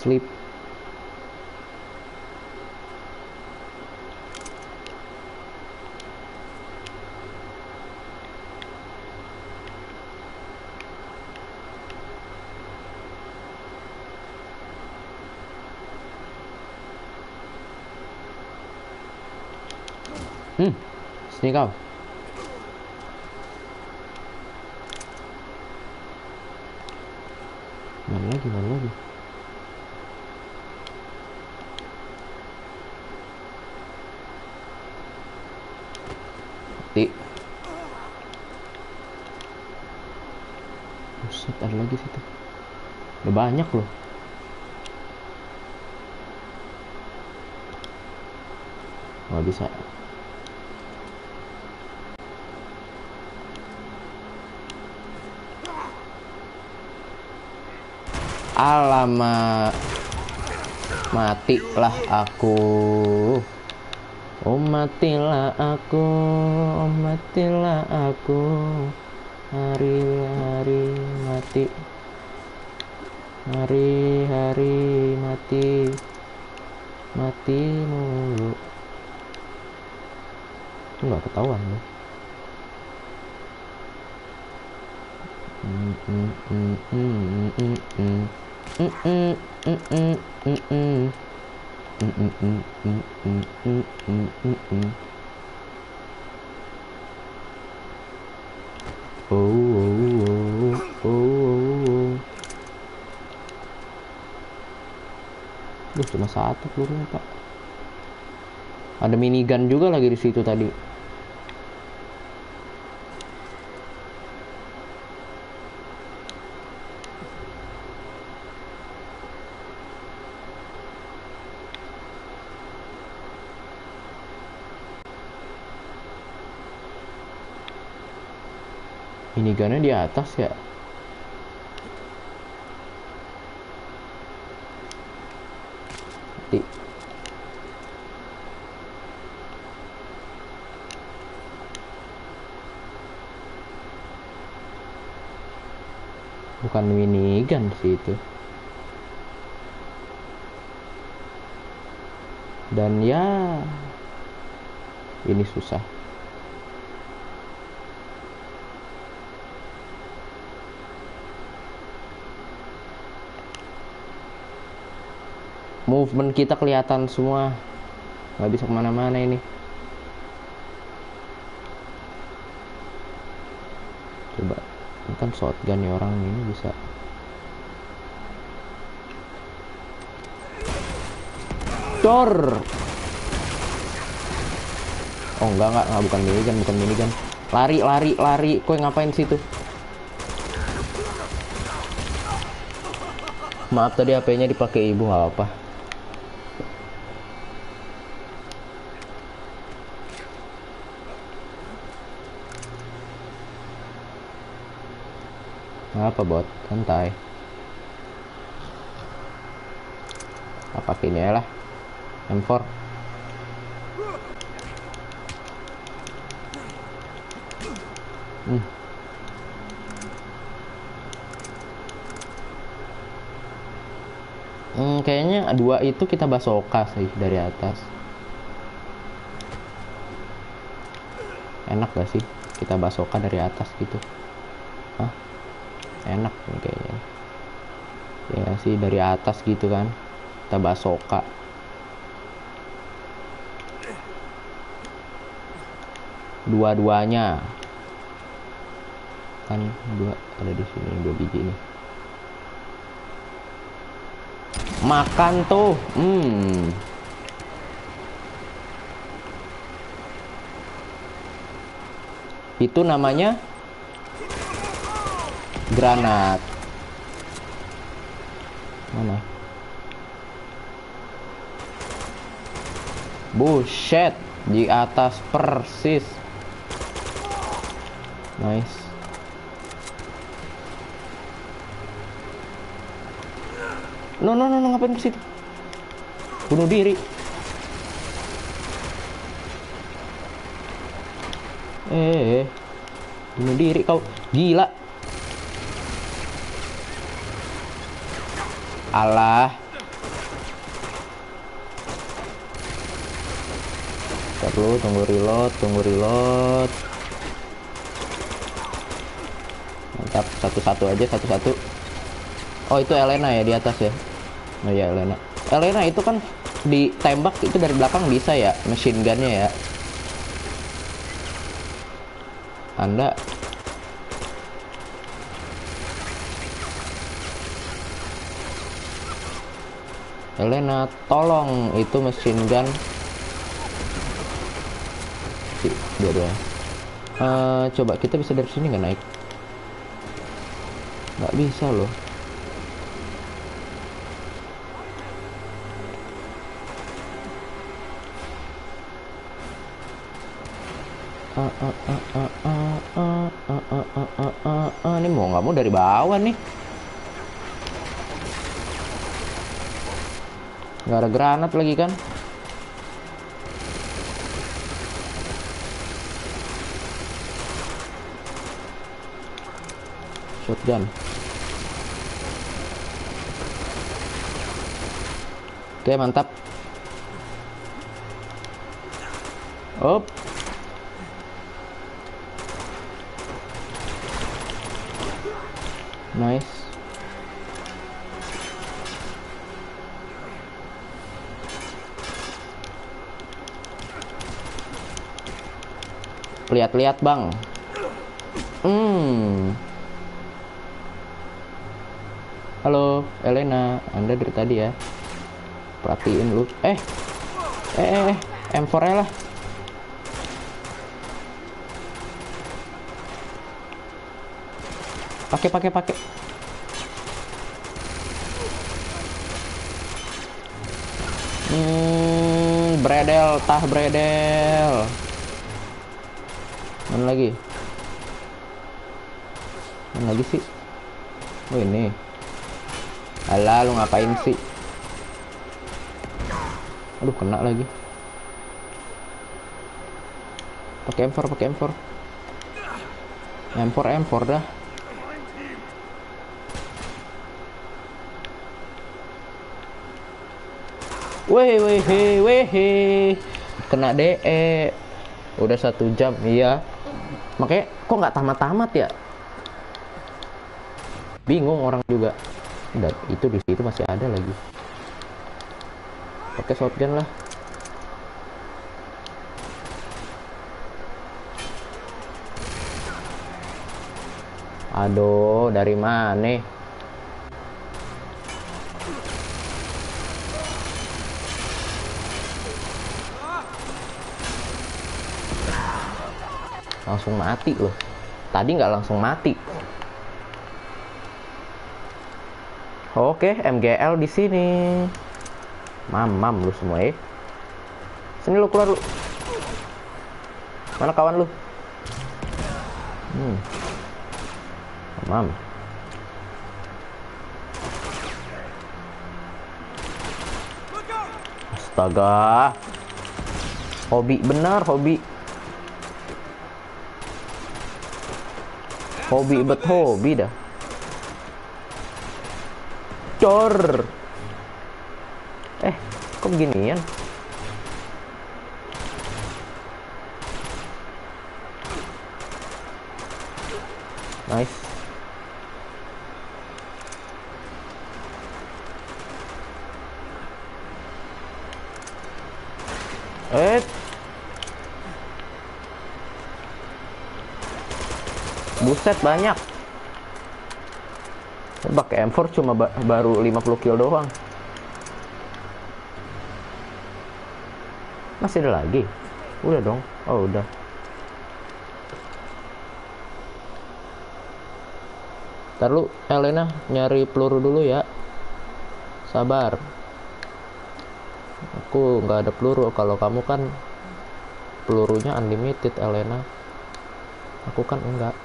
Sleep. Sini kau. Mana lagi? Mati. Buset, ada lagi situ. Udah banyak loh. Nggak bisa. Alamak, matilah aku. Oh matilah aku, oh matilah aku. Hari-hari mati, hari-hari mati, mati mulu. Itu nggak ketahuan loh. Cuma satu pelurunya Pak. Ada minigun juga lagi di situ tadi. Minigunnya di atas ya. Mati. Bukan minigun sih itu. Dan ya, ini susah. Movement kita kelihatan semua, nggak bisa kemana-mana ini. Coba, ini kan shotgun ya, orang ini bisa. Dor. Oh enggak, bukan minigun. Lari. Kowe ngapain situ? Maaf tadi HP-nya dipakai ibu, apa? Apa bot? Santai. Apa ini ya lah? M4. Kayaknya dua itu kita basoka sih dari atas. Enak gak sih kita basoka dari atas gitu? Hah? Enak nih kayaknya. Ya sih, dari atas gitu kan kita basoka. Dua-duanya kan, dua ada di sini, 2 biji nih. Makan tuh. Itu namanya granat. Mana? Buset, di atas persis. Nice. No, ngapain ke situ? Bunuh diri. Bunuh diri kau. Gila. Alah. Tunggu reload. Mantap, satu-satu aja. Oh, itu Elena ya di atas ya. Oh iya, Elena itu kan ditembak itu dari belakang bisa ya, machine gunnya ya. Anda Elena, tolong, itu machine gun. Dua-dua. Coba kita bisa dari sini nggak naik? Nggak bisa loh. Ini mau nggak mau dari bawah nih. Nggak ada granat lagi kan? Shotgun. Oke, mantap. Op. Nice. Lihat-lihat, Bang. Halo, Elena. Anda dari tadi ya. Perhatiin lu. M4 lah. Pakai. Bredel. Mana lagi? Mana lagi sih? Oh ini. Alah, lu ngapain sih? Aduh, kena lagi. Pakai M4, pakai M4. M4 dah. Weh. Kena DE. Udah 1 jam, iya. Makanya kok nggak tamat-tamat ya? Bingung orang juga. Dan itu di situ masih ada lagi. Pakai shotgun lah. Aduh, dari mana? Langsung mati loh. Tadi nggak langsung mati. Oke, MGL di sini. Mamam lu semua ya. Sini lu, keluar lu. Mana kawan lu? Mamam. Astaga. Hobi benar, hobi. Hobi bet hobi dah. Cor. Kok beginian? Nice. Buset, banyak. Pakai M4 cuma baru 50 kill doang. Masih ada lagi? Udah dong. Oh, udah. Ntar lu, Elena, nyari peluru dulu ya. Sabar. Aku nggak ada peluru. Kalau kamu kan pelurunya unlimited, Elena. Aku kan enggak.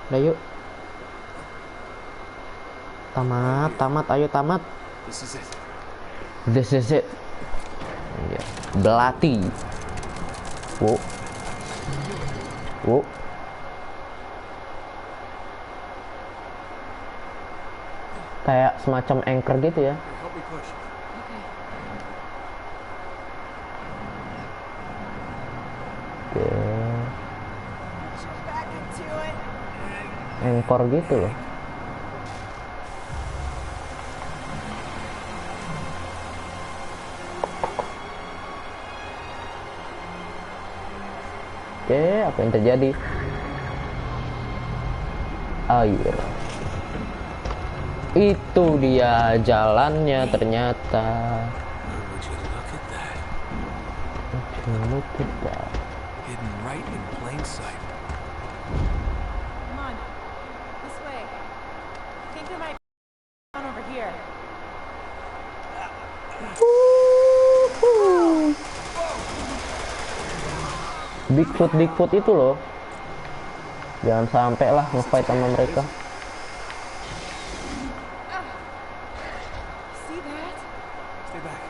Udah yuk. Tamat, ayo tamat. This is it. Iya. Belati. Wow. Kayak semacam anchor gitu ya. Oke. Anchor gitu loh. Oke, apa yang terjadi? Air. Itu dia jalannya ternyata. Look at that. Hidden right in plain sight. Come on. This way. I think there might be one over here. Bigfoot itu loh. Jangan sampai lah ngefight sama mereka. See that? Stay back.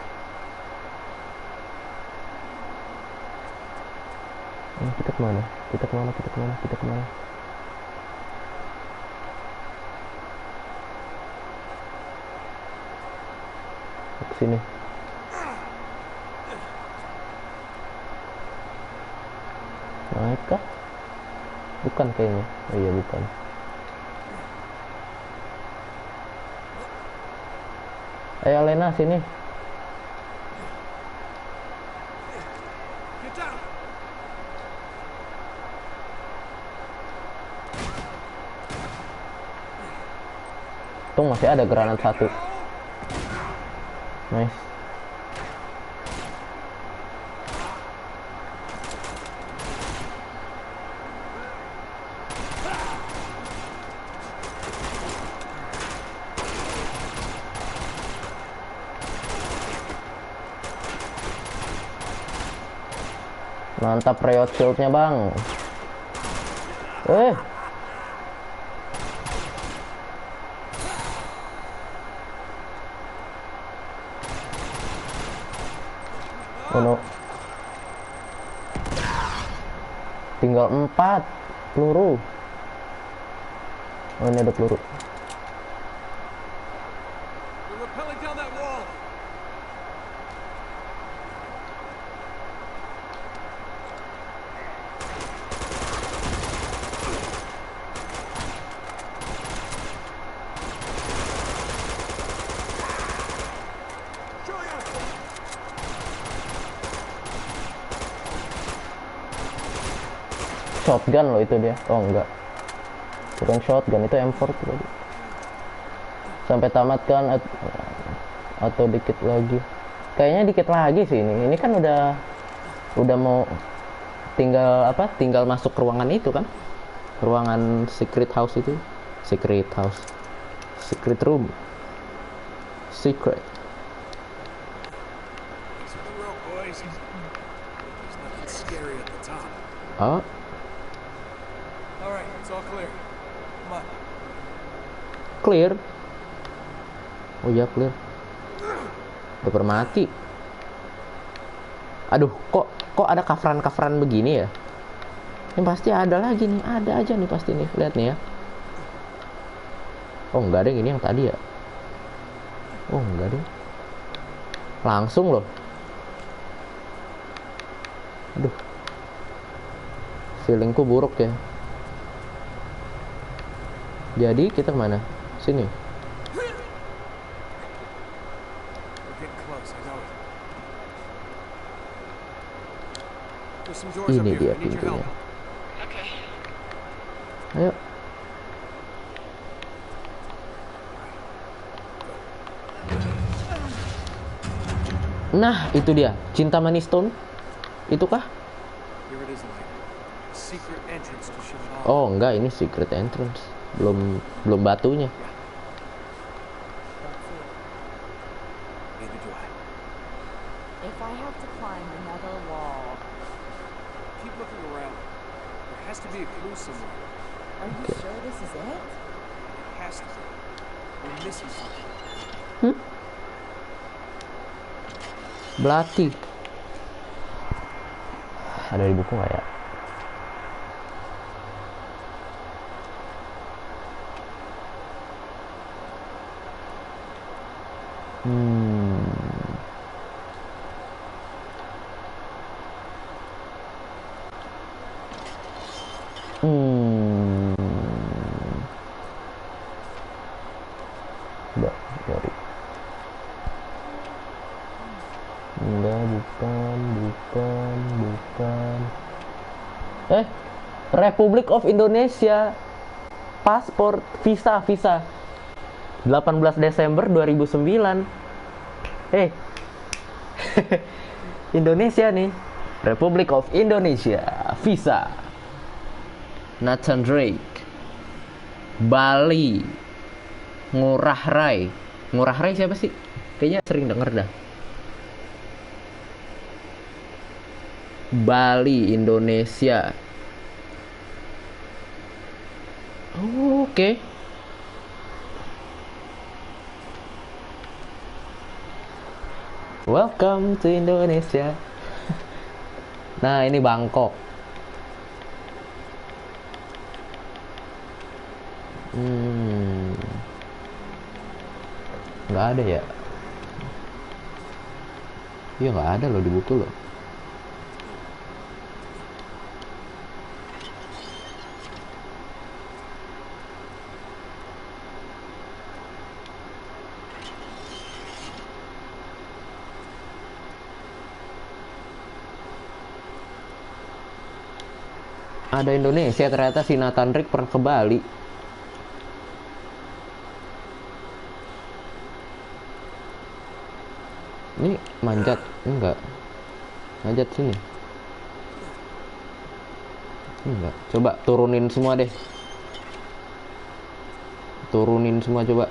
Kita kemana? Kita kemana? Ke sini. Naik kah? Bukan kayaknya. Oh iya, bukan. Ayo Lena, sini. Get down. Tung, masih ada granat satu. Nice. Mantap riot shieldnya bang. Oh no. Tinggal 4 peluru. Oh ini ada peluru. We're rappelling down that wall. Shotgun loh itu dia. Oh enggak, bukan shotgun, itu M4 tadi. Sampai tamat kan atau dikit lagi? Kayaknya dikit lagi sih ini. Ini kan udah mau tinggal apa? Tinggal masuk ruangan itu kan? Ruangan secret house itu. Secret house. Secret room. Secret. These are the rope, boys. There's nothing scary at the top. Oh, All right, it's all clear. Come on. clear. Oh iya clear. Udah permati. Aduh, kok ada kafran begini ya? Ini pasti ada lagi nih, ada aja nih pasti nih. Lihat nih ya. Oh enggak deh, ini yang tadi ya. Oh enggak deh. Langsung loh. Aduh. Feelingku buruk ya. Jadi kita kemana? Sini. We're getting close, I know it. There's some doors up Ini here. dia I need your pintunya. help. Okay. Ayo. Nah, itu dia. Cinta Manis Stone. Itukah? Here it is, Light. Secret entrance to Shambhala. Oh, enggak, ini secret entrance. Belum batunya. Neither do I. If I have to climb another wall, Keep looking around. There has to be a clue somewhere. are you sure this is it? It has to be. We're missing something. Belati. Ada di buku nggak ya? Enggak, sorry. Enggak, bukan. Republik of Indonesia. Paspor, visa. 18 Desember 2009. Indonesia nih. Republic of Indonesia. Visa. Nathan Drake. Bali. Ngurah Rai siapa sih? Kayaknya sering denger dah. Bali, Indonesia. Oke. Welcome to Indonesia. Nah, ini Bangkok. Nggak ada ya? Iya nggak ada loh di buku loh. Ada Indonesia ternyata, si Nathan Drake pernah ke Bali. Ini manjat enggak? Manjat sini. Enggak. Coba turunin semua deh. Turunin semua coba.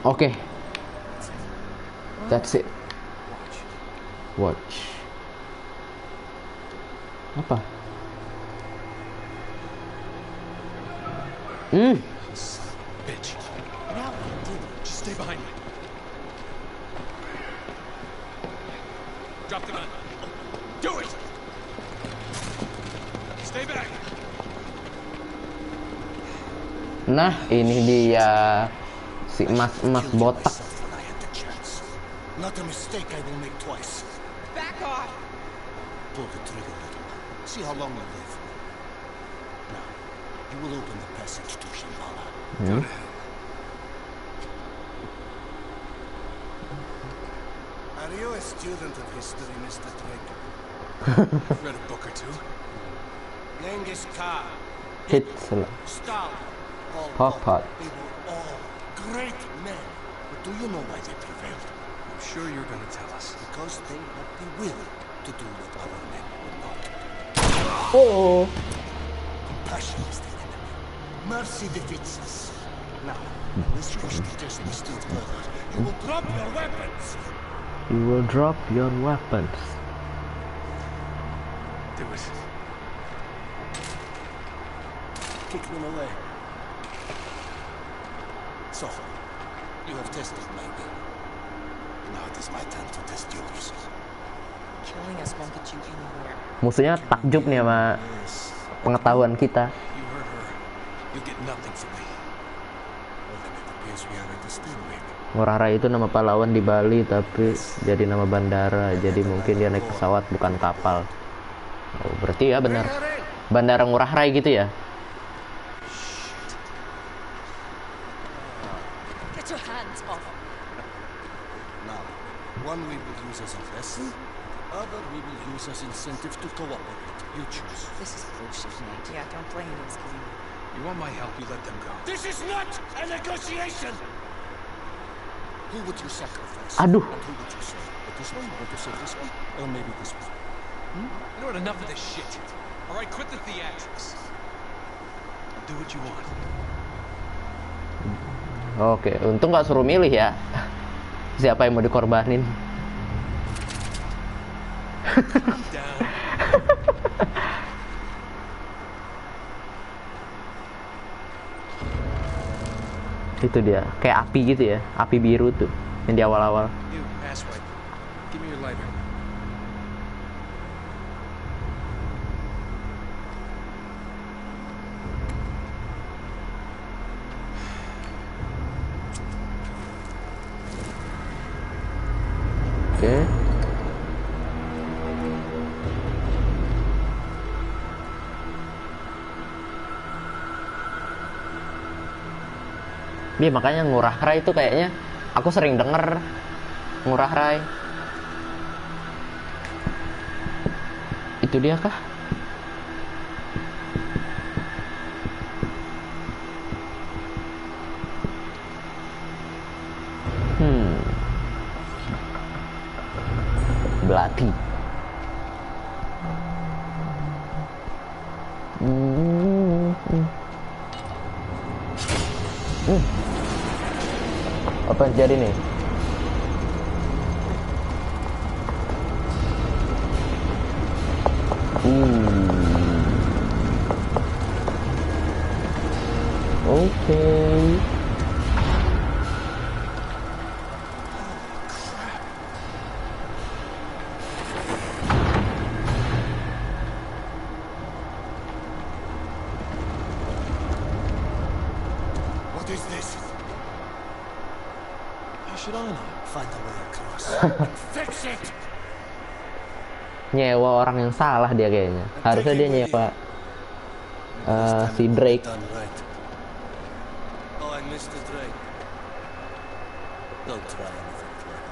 Oke. That's it. Watch. Watch. Apa? Bitch. Now what do? Just stay behind me. Drop the gun. Do it! Stay back! Nah, ini dia si emas-emas botak. When I had the chance. Not a mistake I will make twice. Back off! Pull the trigger, little one. See how long you live. Now, you will open the passage to Shambhala. Go to hell. Are you a student of history, Mr. Drake? Read a book or two. Genghis Khan, Hitler. Stalin, Pol Pol Pot. They were all great men. But do you know why they prevailed? I'm sure you're gonna tell us. Because they had the will to do what other men would not. Oh. Compassion is the enemy. Mercy defeats us. Now, unless you wish to test me still further, you will drop your weapons. You will drop your weapons. Do it. Kick them away. So, you have tested my will. Now it is my turn to test yours. Killing us won't get you anywhere. Musuhnya takjub nih sama pengetahuan kita. You hurt her. You'll get nothing from me. Well, then it appears we are at a stalemate. Ngurah Rai itu nama pahlawan di Bali tapi jadi nama bandara. Jadi mungkin dia naik pesawat bukan kapal. Oh, berarti ya benar. Bandara Ngurah Rai gitu ya. Get your hands off! Now, one we will use as a lesson, the other we will use as incentive to cooperate. You choose. This is bullshit, Nate. Yeah, don't blame me. You want my help, you let them go. This is not a negotiation! Who would you sacrifice? Aduh. And who would you save? But this one? Want to save this one? Or maybe this one? You know what? Enough of this shit. All right, quit the theatrics. I'll do what you want. Oke, untung nggak suruh milih ya. Siapa yang mau dikorbanin? Calm down. Itu dia, kayak api gitu ya, api biru tuh yang di awal-awal. You, asswipe. Give me your lighter. Oke. Dia makanya Ngurah Rai itu kayaknya aku sering denger Ngurah Rai. Itu dia kah? Belati. Apa yang terjadi nih? Oke. What is this? How should I know? Find a way across. Fix it! Nyewa orang yang salah dia kayaknya. Harusnya dia nyewa si Drake. Done right. Oh, and Mr. Drake. Don't try anything clever.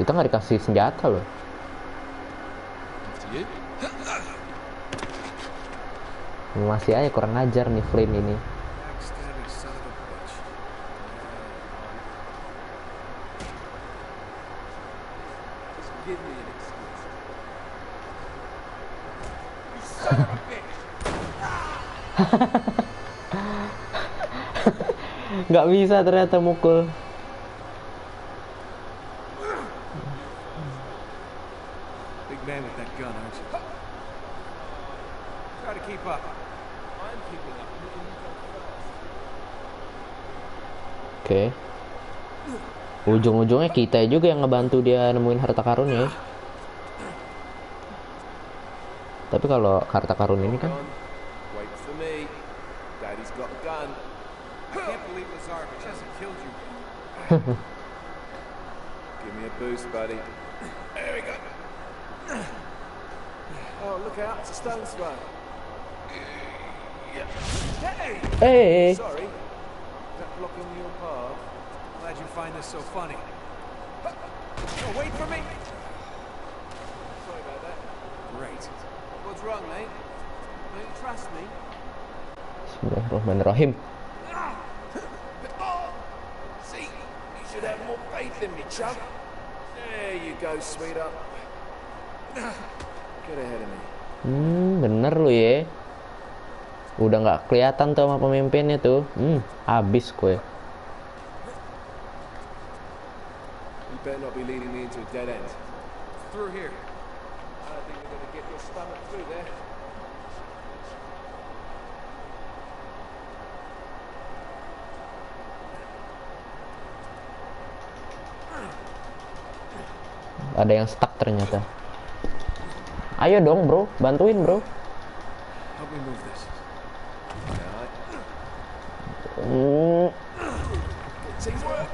Kita nggak dikasih senjata loh. After you. Masih aja kurang ajar nih Flynn ini. Backstabbing son of a bitch. Just give me an excuse. Nggak bisa ternyata mukul. Big man with that gun, aren't you? Try to keep up. I'm keeping up. Oke. Ujung-ujungnya kita juga yang ngebantu dia nemuin harta karun ya. Tapi kalau harta karun ini kan Wait for me. Daddy's got a gun. I can't believe Lazarevich hasn't killed you. Give me a boost, buddy. There we go. Oh, look out. It's a stone's throw. Hey! eh Sorry. Is that blocking your path? Glad you find this so funny. Oh, wait for me! Sorry about that. Great. What's wrong, mate? Don't you trust me? Bismillahirrahmanirrahim. Oh! See? You should have more faith in me, chum. There you go, sweetheart. Get ahead of me. Bener lu ya. Udah nggak kelihatan tuh sama pemimpinnya tuh. Habis gue. You better not be leading me into a dead end. Through here. I don't think we're going to get your stomach through there. Ada yang stuck ternyata. Ayo dong bro, bantuin bro. Help me move this. Good teamwork.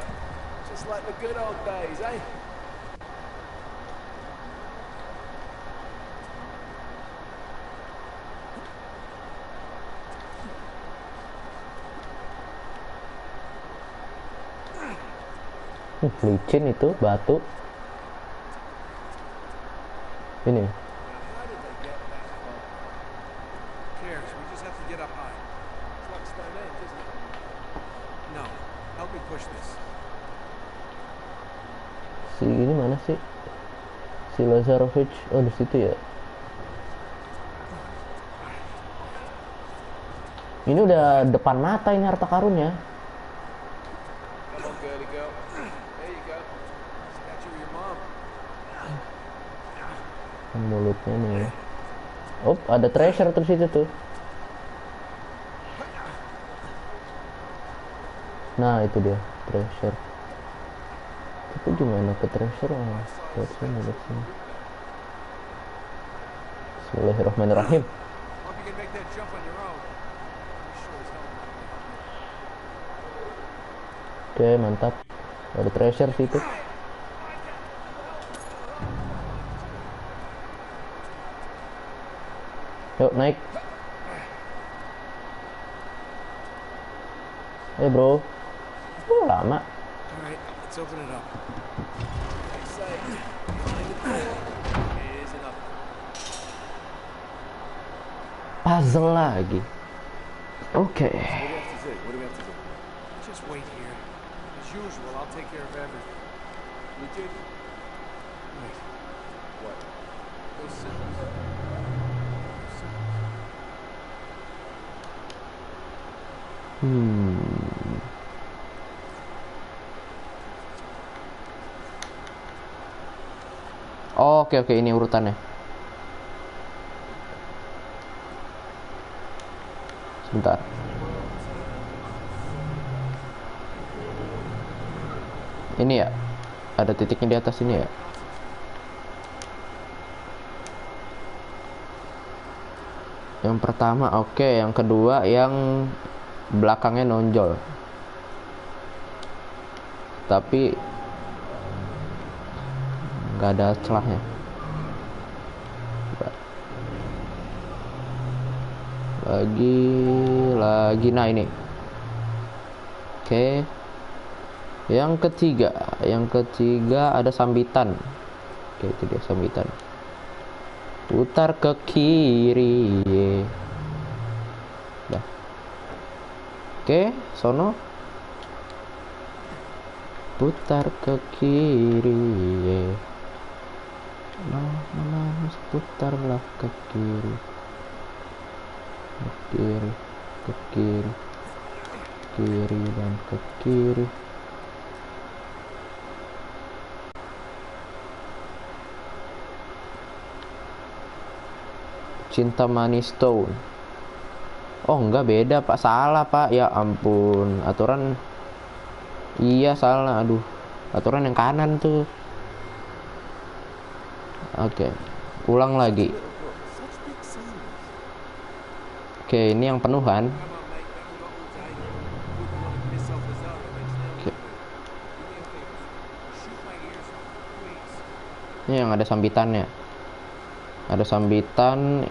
Just like the good old days, eh? Licin itu batu. Ini. How did they get that far? Who cares? We just have to get up high. It's like Stonehenge, isn't it? No. Help me push this. Si ini mana sih? Si Lazarevich. Oh di situ ya. Ini udah depan mata ini harta karunnya. Come on, girly girl. There you go. Statue of your mom. Mulutnya nih. Oh, ada treasure terus itu tuh. Nah, itu dia treasure. Tapi gimana ke treasure? Lihat sini, lihat sini. Bismillahirrahmanirrahim. Hope you can make that jump on your own. You sure as hell not. Oke, mantap. Ada treasure situ. Yuk, naik. Bro. Lama. All right, let's open it up. They say behind the door is another. Puzzle lagi. Oke. What do we have to do? What do we have to do? Just wait here. As usual, I'll take care of everything. We did. Wait. What? Those symbols. Those symbols. Oke, ini urutannya. Sebentar. Ini ya. Ada titiknya di atas ini ya. Yang pertama oke, yang kedua yang belakangnya nonjol. Tapi nggak ada celahnya. Lagi nah ini. Oke. Yang ketiga ada sambitan. Oke, itu dia sambitan. Putar ke kiri. Dah. Oke, sono. Putar ke kiri. Putarlah ke kiri. kiri, ke kiri, kiri dan ke kiri. Cintamani Stone. Oh enggak, beda pak, salah pak, ya ampun, aturan. Iya salah, aduh, aturan yang kanan tuh. Oke, ulang lagi. Oke, ini yang penuhan. Oke. Ini yang ada sambitannya. Ada sambitan.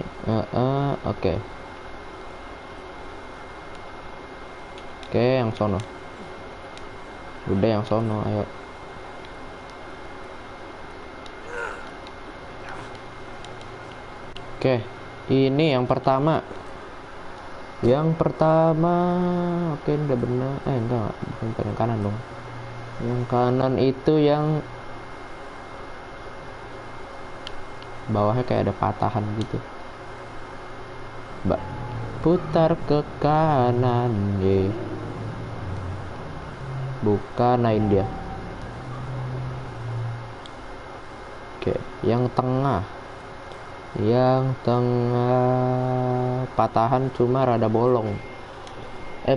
Oke. Oke, yang sono. Udah yang sono, ayo. Oke, ini yang pertama. Yang pertama, oke, ini udah benar. Enggak, bukan yang kanan dong. Yang kanan itu yang bawahnya kayak ada patahan gitu. Mbak, putar ke kanan, ye. Bukan, naik dia. Oke, yang tengah. Yang tengah patahan cuma rada bolong.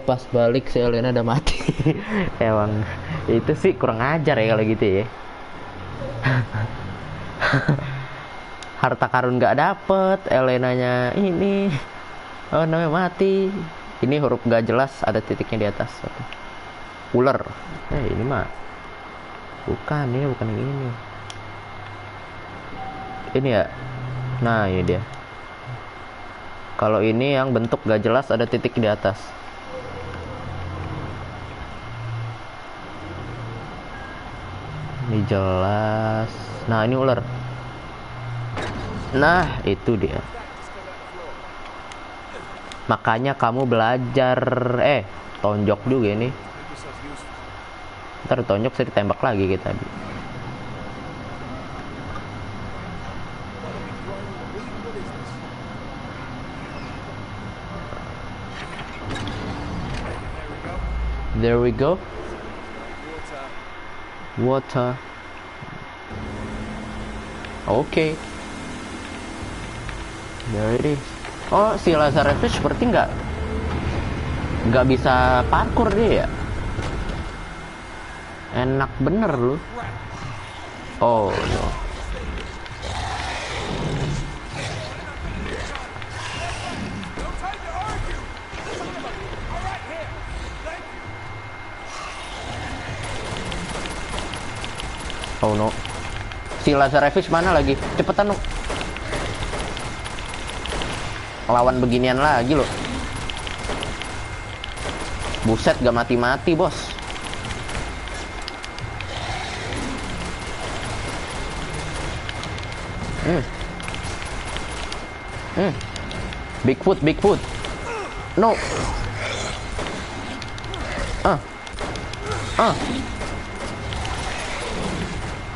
Pas balik si Elena udah mati. Emang itu sih kurang ajar ya kalau gitu ya. Harta karun nggak dapet, Elenanya ini namanya mati. Ini huruf nggak jelas, ada titiknya di atas. Ular. Ini mah bukan, ini bukan yang ini. Ini ya. Nah, ini dia. Kalau ini yang bentuk gak jelas, ada titik di atas. Ini jelas. Nah, ini ular. Nah, itu dia. Makanya kamu belajar. Tonjok juga ini. Ntar tonjok saya ditembak lagi kayak tadi. There we go. Water. Okay. There it is. Oh, si Lazarevich seperti nggak bisa parkour dia ya. Enak bener lu. Oh no. Oh no. Si Lazarevich mana lagi? Cepetan dong. Lawan beginian lagi loh. Buset, gak mati-mati bos. Bigfoot. No.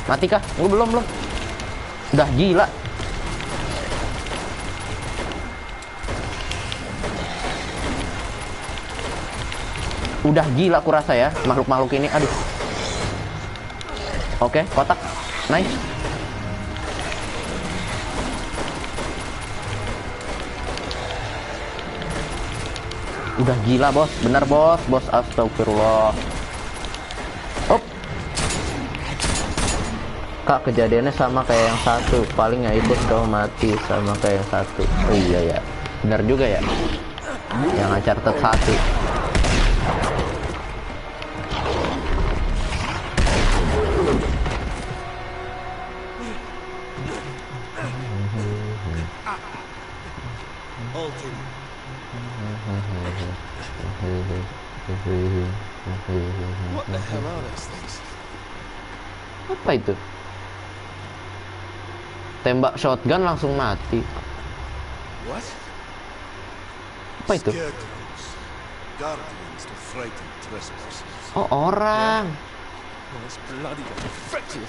Mati kah? Belum. Udah gila. Udah gila aku rasa ya, makhluk-makhluk ini. Aduh. Oke, kotak. Nice. Udah gila, bos. Bener, bos. Bos, astagfirullah. Hop. Kak, kejadiannya sama kayak yang satu. Paling ya ikut kau mati sama kayak yang satu. Oh iya ya. Bener juga ya. Yang Uncharted 1. What the hell are those things? Apa itu? Tembak shotgun langsung mati. What? Apa itu? Scarecrows. Guardians to frighten trespassers. Oh, orang. Oh, it's bloody effective.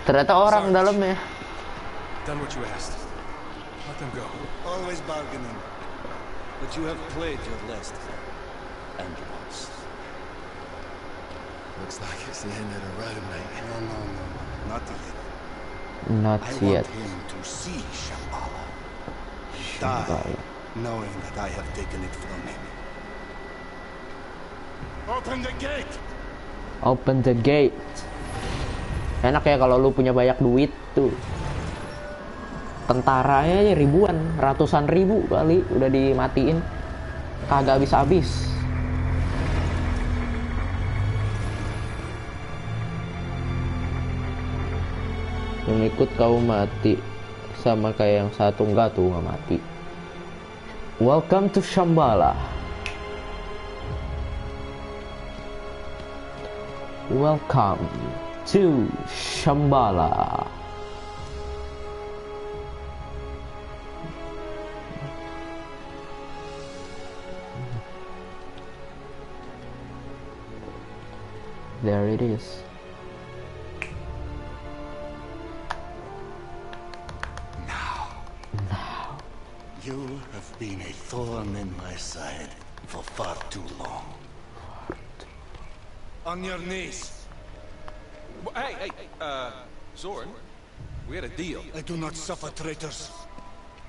Ternyata orang dalamnya. Done what you asked. Let them go. Always bargaining. But you have played your last hand, and lost. Looks like it's the end of the road, mate. No, not yet. Not I yet. want him to see Shambhala. Die, knowing that I have taken it from him. Open the gate! Open the gate. Enak ya kalau lu punya banyak duit tuh. Tentaranya aja ribuan, ratusan ribu kali udah dimatiin. Kagak habis-habis. Yang ikut kau mati. Sama kayak yang satu enggak tuh, nggak mati. Welcome to Shambhala. Welcome to Shambhala. There it is. You have been a thorn in my side for far too long. On your knees. Hey, Zoran, we had a deal. I do not suffer traitors.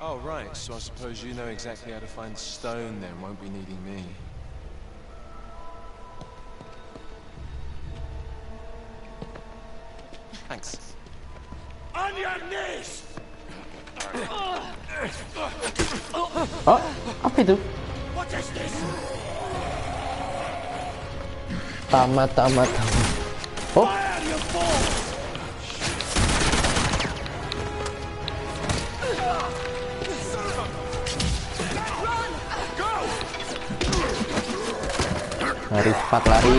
Oh, right, so I suppose you know exactly how to find stone then, won't be needing me. Thanks. On your knees! Oh, apa itu? What is this? Tamat. Oh, Fire, you fool! lari cepat lari.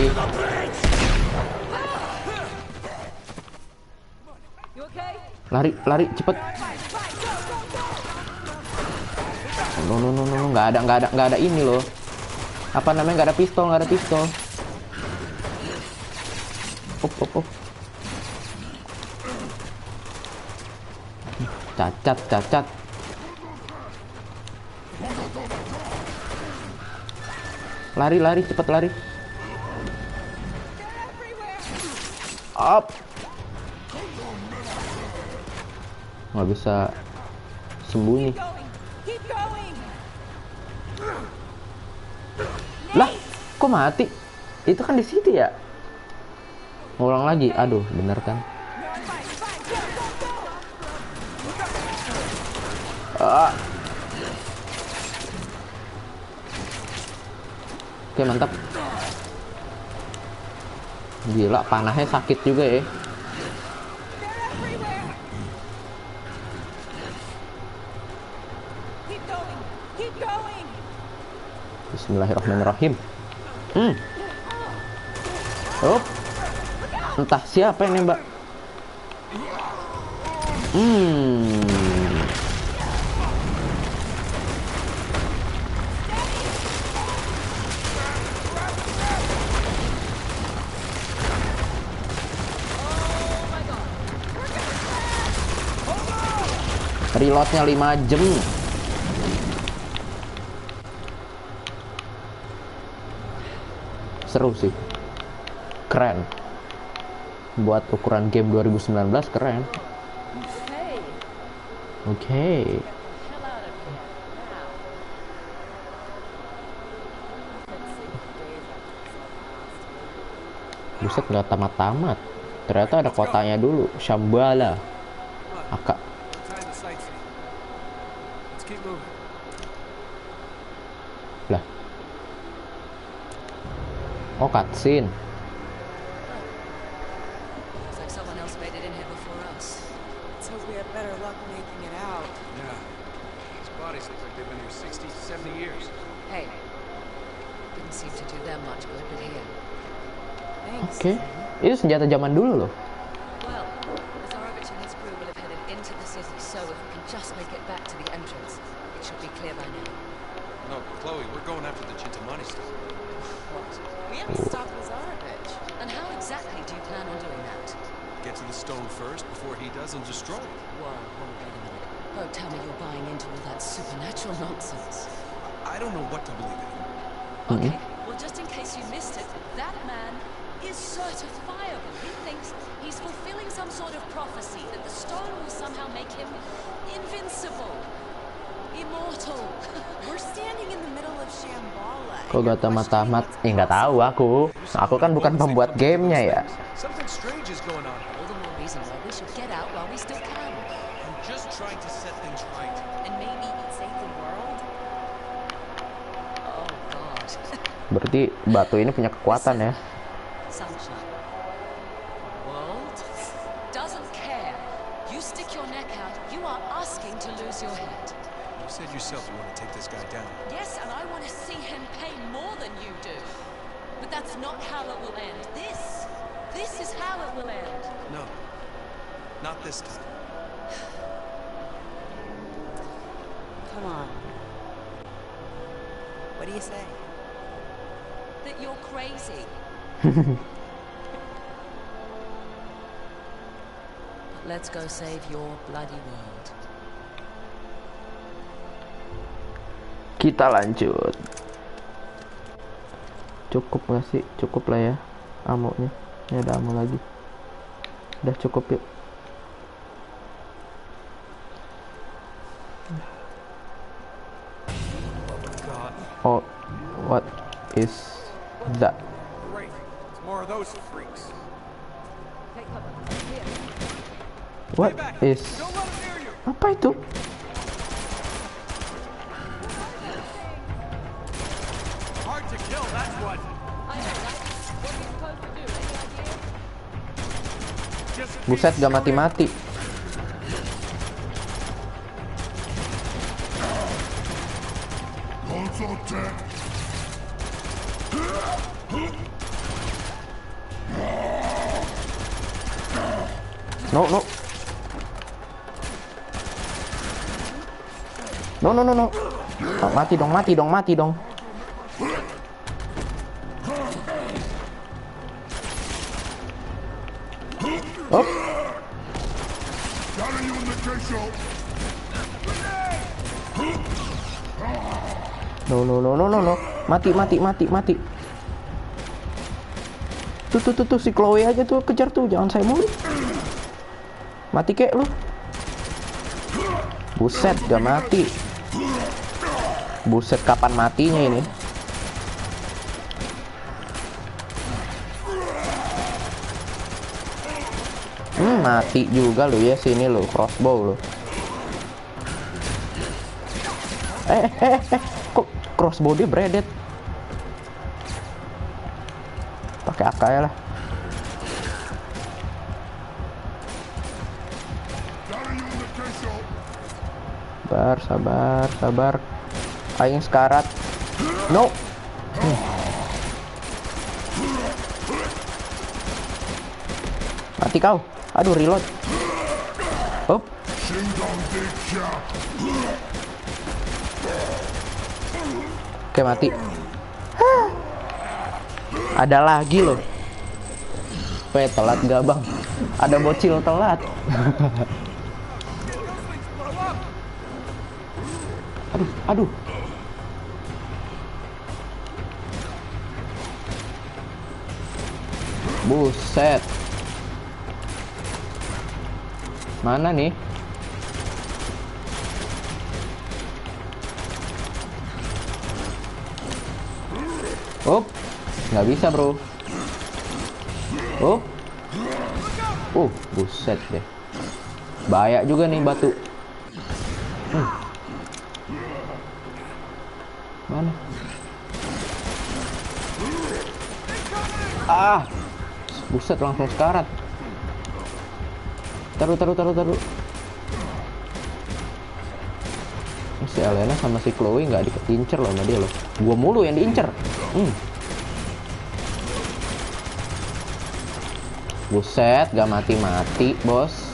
You okay? Lari cepet. No, nggak ada ini loh. Apa namanya, nggak ada pistol. Op. Cacat. Lari, cepet lari. Up. Nggak bisa sembunyi. Keep going. Lah, kok mati? Itu kan di situ ya. Ngulang lagi. Aduh, bener kan? Oke, mantap. Gila, panahnya sakit juga ya. Keep going. Bismillahirrahmanirrahim. Oh, entah siapa yang nembak. Reloadnya 5 jam. Seru sih, keren. Buat ukuran game 2019 keren. Oke. Buset, nggak tamat-tamat. Ternyata ada kotanya dulu, Shambhala. Aka. Time to sightsee. Let's keep moving. Lah. Oh, cutscene. Looks like someone else made it in here before us. Let's hope we have better luck making it out. Yeah. These bodies look like they've been here 60, 70 years. Hey, didn't seem to do them much good, but here. Thanks. Oke. Itu senjata zaman dulu loh. Well, Zarovich and his crew will have headed into the city, so if we can just make it back to the entrance, it should be clear by now. No, Chloe, we're going after the Chintamani stuff. What? We have to stop Lazarevich. And how exactly do you plan on doing that? Get to the stone first before he does and destroy it. Whoa, wait a minute. Don't tell me you're buying into all that supernatural nonsense. I I don't know what to believe in. Okay, well, just in case you missed it, that man is certifiable. He thinks he's fulfilling some sort of prophecy that the stone will somehow make him invincible, immortal. We're standing in the middle of Shambhala. Kok gak tamat-tamat? Nggak tahu aku. Aku kan bukan pembuat gamenya ya. Something strange is going on. All the more reason why we should get out while we still can. I'm just trying to set things right. And maybe save the world. Oh, God. Berarti batu ini punya kekuatan ya. Sunshine. World doesn't care. You stick your neck out, you are asking to lose your head. You said yourself you want to take this guy down. Yes, and I want to see him pay more than you do. But that's not how it will end. This is how it will end. No, not this time. Come on. What do you say? That you're crazy. Let's go save your bloody world. Kita lanjut. Cukup gak sih? Cukup lah ya amonya. Ini ada amo lagi. Udah cukup yuk. Oh, what is that? Great. It's more of those freaks. What is? Don't let him near you. Apa itu? Hard to kill, that's what. Just Buset, gak mati-mati. No, no. No, no, no, no. Oh, mati dong, mati dong, mati dong. Oh. No, no, no, no, no, no. Mati, mati, mati, mati. Tuh, si Chloe aja tuh kejar tuh, jangan saya mulu. Mati kek lu. Buset, gak mati. Buset, kapan matinya ini? Mati juga lu ya sini lu, crossbow lu. Kok crossbow dia bredet? Pakai AK ya lah. Sabar. Aing sekarat. No. Mati kau. Aduh, reload. Up. Oke, mati. Ada lagi loh. Telat gak bang? Ada bocil telat. Aduh. Buset. Mana nih? Oh, nggak bisa bro. Oh, buset deh. Bahaya juga nih batu. Mana? Buset, langsung sekarat. Taruh. Si Elena sama si Chloe nggak diincer loh sama dia loh. Gua mulu yang diincer. Buset, gak mati-mati, bos.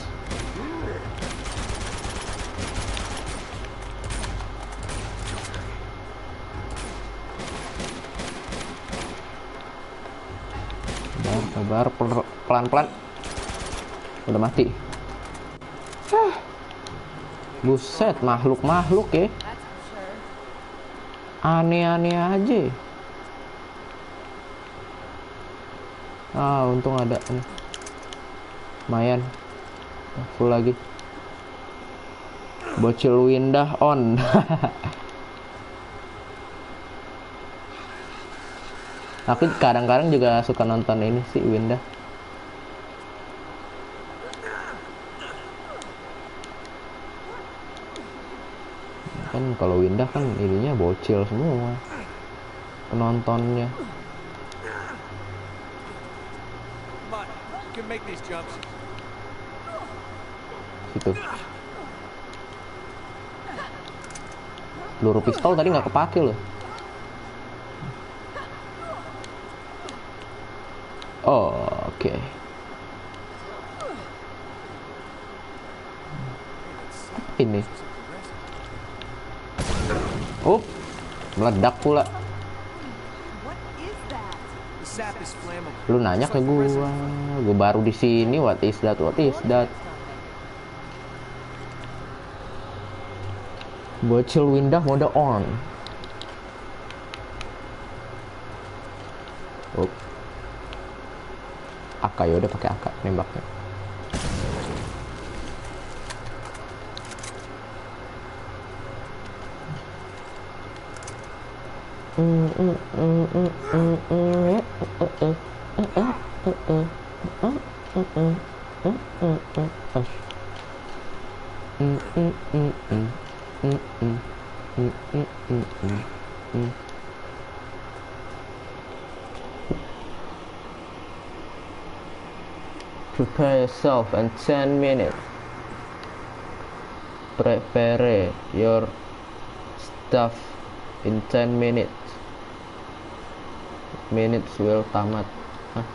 Sabar, pelan-pelan. Udah mati. Buset, makhluk-makhluk ya. Aneh-aneh aja. Untung ada nih. Lumayan. Full lagi. Bocil Windah on. Aku kadang-kadang juga suka nonton ini sih Windah. Kan kalau Windah kan ininya bocil semua penontonnya. Come on, you can make these jumps. Situ. Peluru pistol tadi nggak kepake loh. Oke. Ini. Meledak pula. What is that? The sap is flammable. Lu nanya ke gua baru di sini. What is that? Bocil Windah mode on. AK ya udah pakai AK nembaknya. Prepare yourself in 10 minutes. Prepare your stuff in 10 minutes. Minutes will tamat. Hah?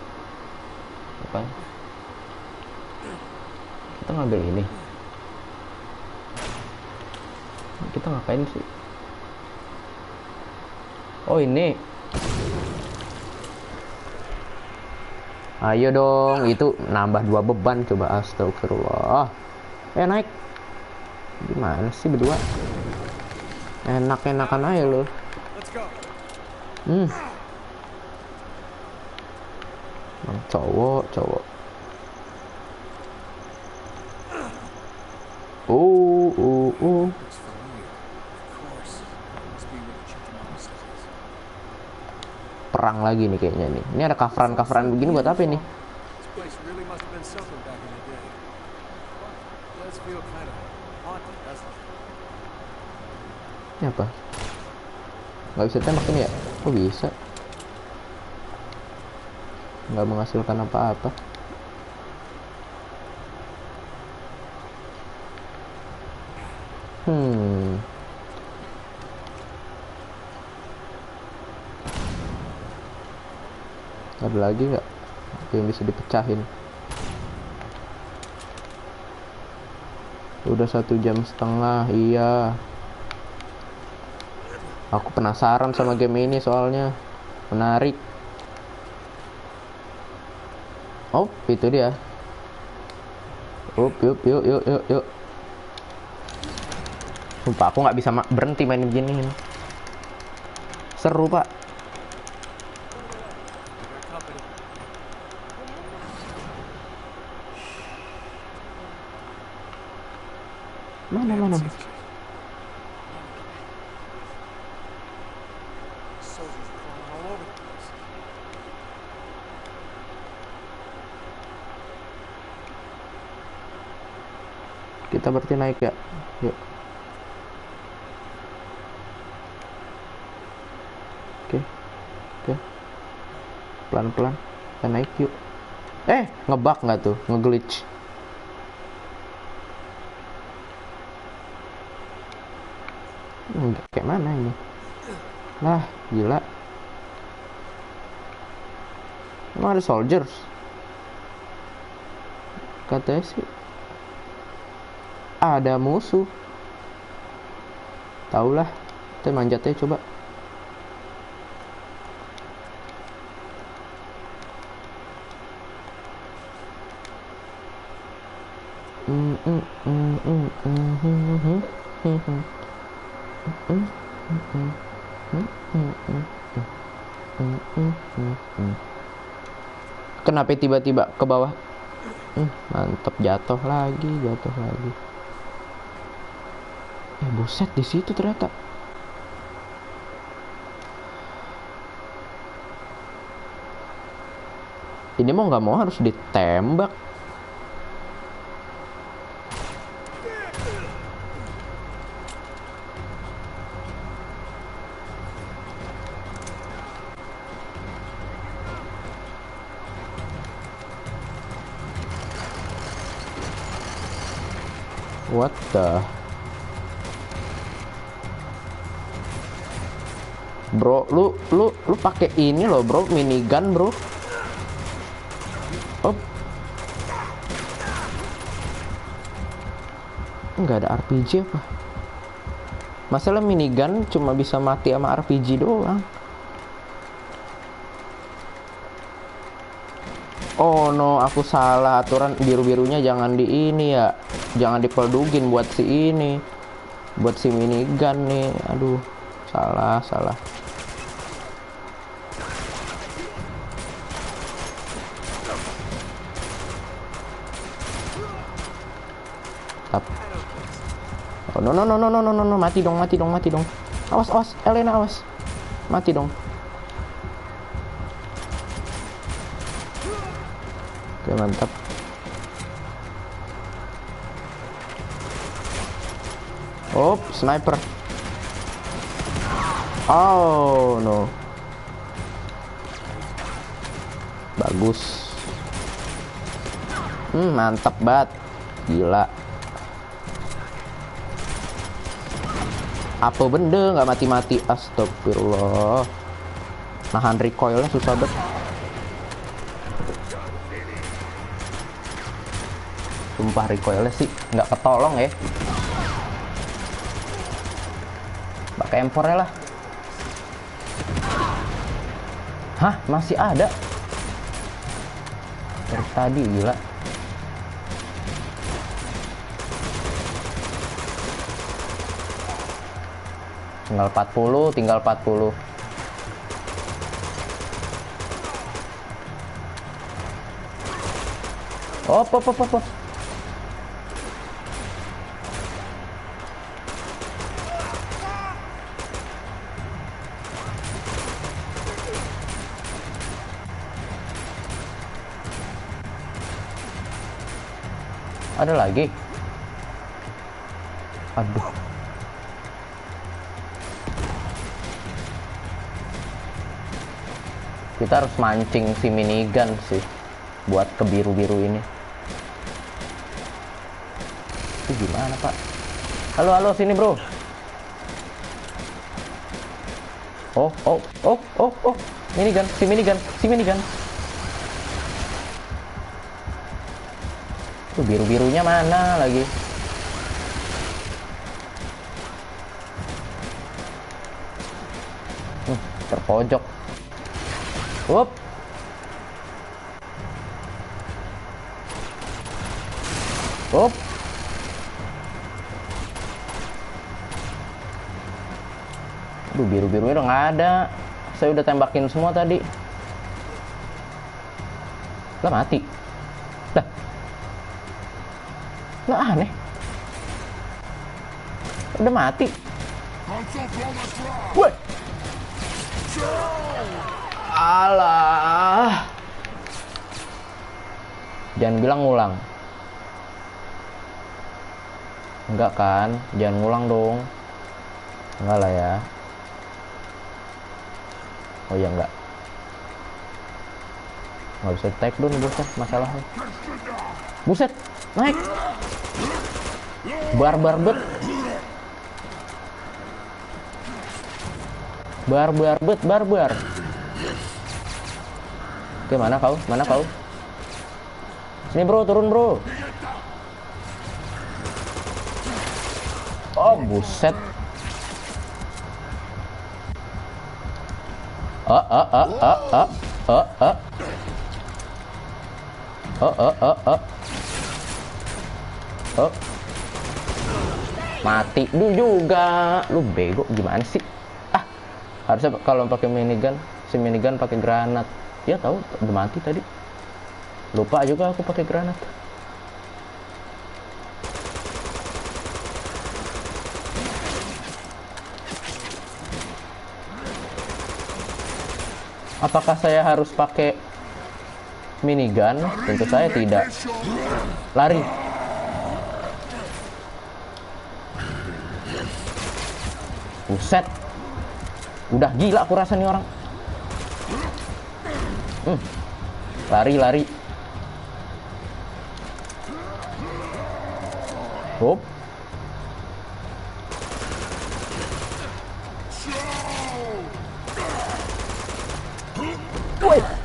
Apa? Kita ngambil ini. Kita ngapain sih? Oh ini. Ayo dong, itu nambah 2 beban coba. Astagfirullah. Naik. Gimana sih berdua? Enak-enakan aja lo. Let's go. Cowok. Looks familiar. Of course. Must be where the Chickamauga is. Perang lagi nih kayaknya nih. Ini ada coveran begini buat apa nih? This place really must have been something back in the day. It does feel kind of haunted, doesn't it? Ini apa? Nggak bisa tembak ini ya? Kok bisa? Nggak menghasilkan apa-apa. Ada lagi nggak yang bisa dipecahin? Udah 1,5 jam. Iya. Aku penasaran sama game ini soalnya menarik. Itu dia. Yuk. Sumpah aku nggak bisa berhenti main begini. Seru pak. Mana? Soldiers crawling all over the place. Kita berarti naik ya. Yuk. Oke. Pelan-pelan. Kita naik yuk. Ngebug nggak tuh? Ngeglitch. Kayak mana ini? Lah, gila. Emang ada soldiers? Katanya sih ada musuh. Taulah, kita manjatnya coba. Kenapa tiba-tiba ke bawah? Mantep, jatuh lagi. Buset, di situ ternyata. Ini mau nggak mau harus ditembak. What the? Bro, lu pakai ini loh, bro, minigun, bro. Oh. Nggak ada RPG apa? Masalah minigun cuma bisa mati sama RPG doang. Oh no, aku salah. Aturan biru-birunya jangan di ini ya. Jangan diperdugin buat si ini. Buat si minigun nih. Aduh, salah. Oh no, mati dong. Awas, Elena, awas. Mati dong. Oke, mantap. Oh, sniper. Oh no. Bagus. Mantap banget. Gila. Apa benda nggak mati-mati? Astagfirullah. Nahan recoilnya susah banget. Sumpah recoilnya sih nggak ketolong ya. Pakai M4 lah. Hah, masih ada? Dari tadi, gila. Tinggal 40. Op. Ada lagi. Aduh. Kita harus mancing si minigun sih buat ke biru-biru ini. Itu gimana, Pak? Halo, sini, bro. Oh. Si minigun. Tuh biru-birunya mana lagi? Terpojok. Up. Aduh, biru-birunya udah nggak ada. Saya udah tembakin semua tadi. Lah mati. Lah aneh. Udah mati. Woi. Alah. Jangan bilang ngulang. Enggak kan? Jangan ngulang dong. Enggak lah ya. Oh ya enggak. Nggak bisa take down, buset masalahnya. Buset, naik. Barbar bet. Oke, mana kau? Sini bro, turun bro. Oh buset. Mati lu juga. Lu bego gimana sih? Harusnya kalau pakai minigun, si minigun pakai granat. Ya tahu, udah mati tadi. Lupa juga aku pakai granat. Apakah saya harus pakai minigun? Tentu saya tidak. Lari. Buset. Udah gila aku rasa nih orang. Lari. Hop.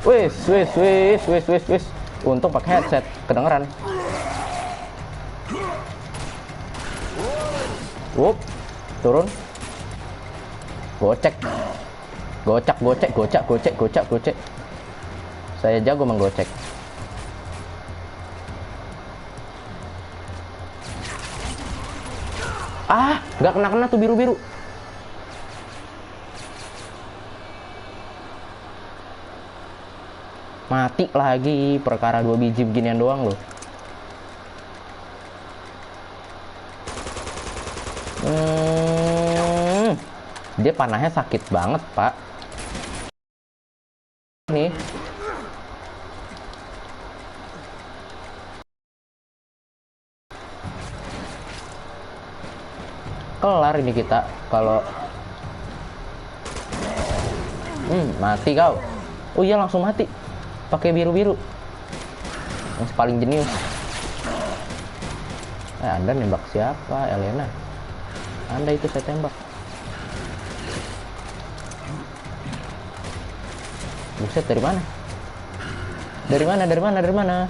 Wis. Untung pakai headset, kedengeran. Hop. Turun. Gocek. Saya jago menggocek. Ah, nggak kena tuh biru-biru. Mati lagi, perkara 2 biji beginian doang loh. Dia panahnya sakit banget, Pak. Nih. Kelar ini kita kalau mati kau. Oh iya, langsung mati. Pakai biru-biru. Yang paling jenius. Anda nembak siapa, Elena? Anda itu saya tembak. Buset, dari mana? Dari mana?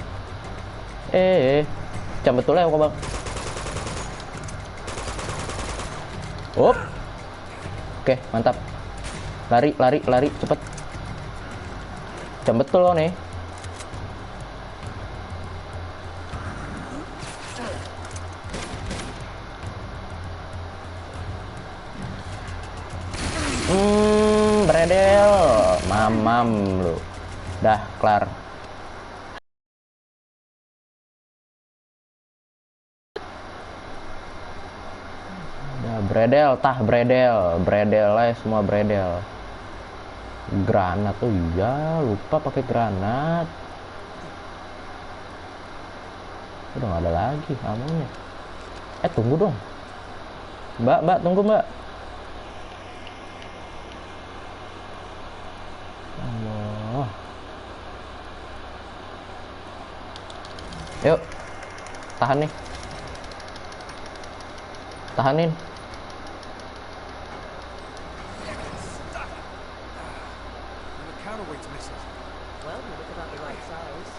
Jam betul ya kok, Bang. Hop. Oke, mantap. Lari, cepet. Jam betul loh nih. Bredel. Mamam lu. Dah, kelar. Bredel lah semua bredel. Granat tuh iya, lupa pakai granat. Udah nggak ada lagi amunnya. Tunggu dong. Mbak, tunggu, Mbak. Allah. Yuk. Tahan nih. Tahanin. Well, you look about the right size.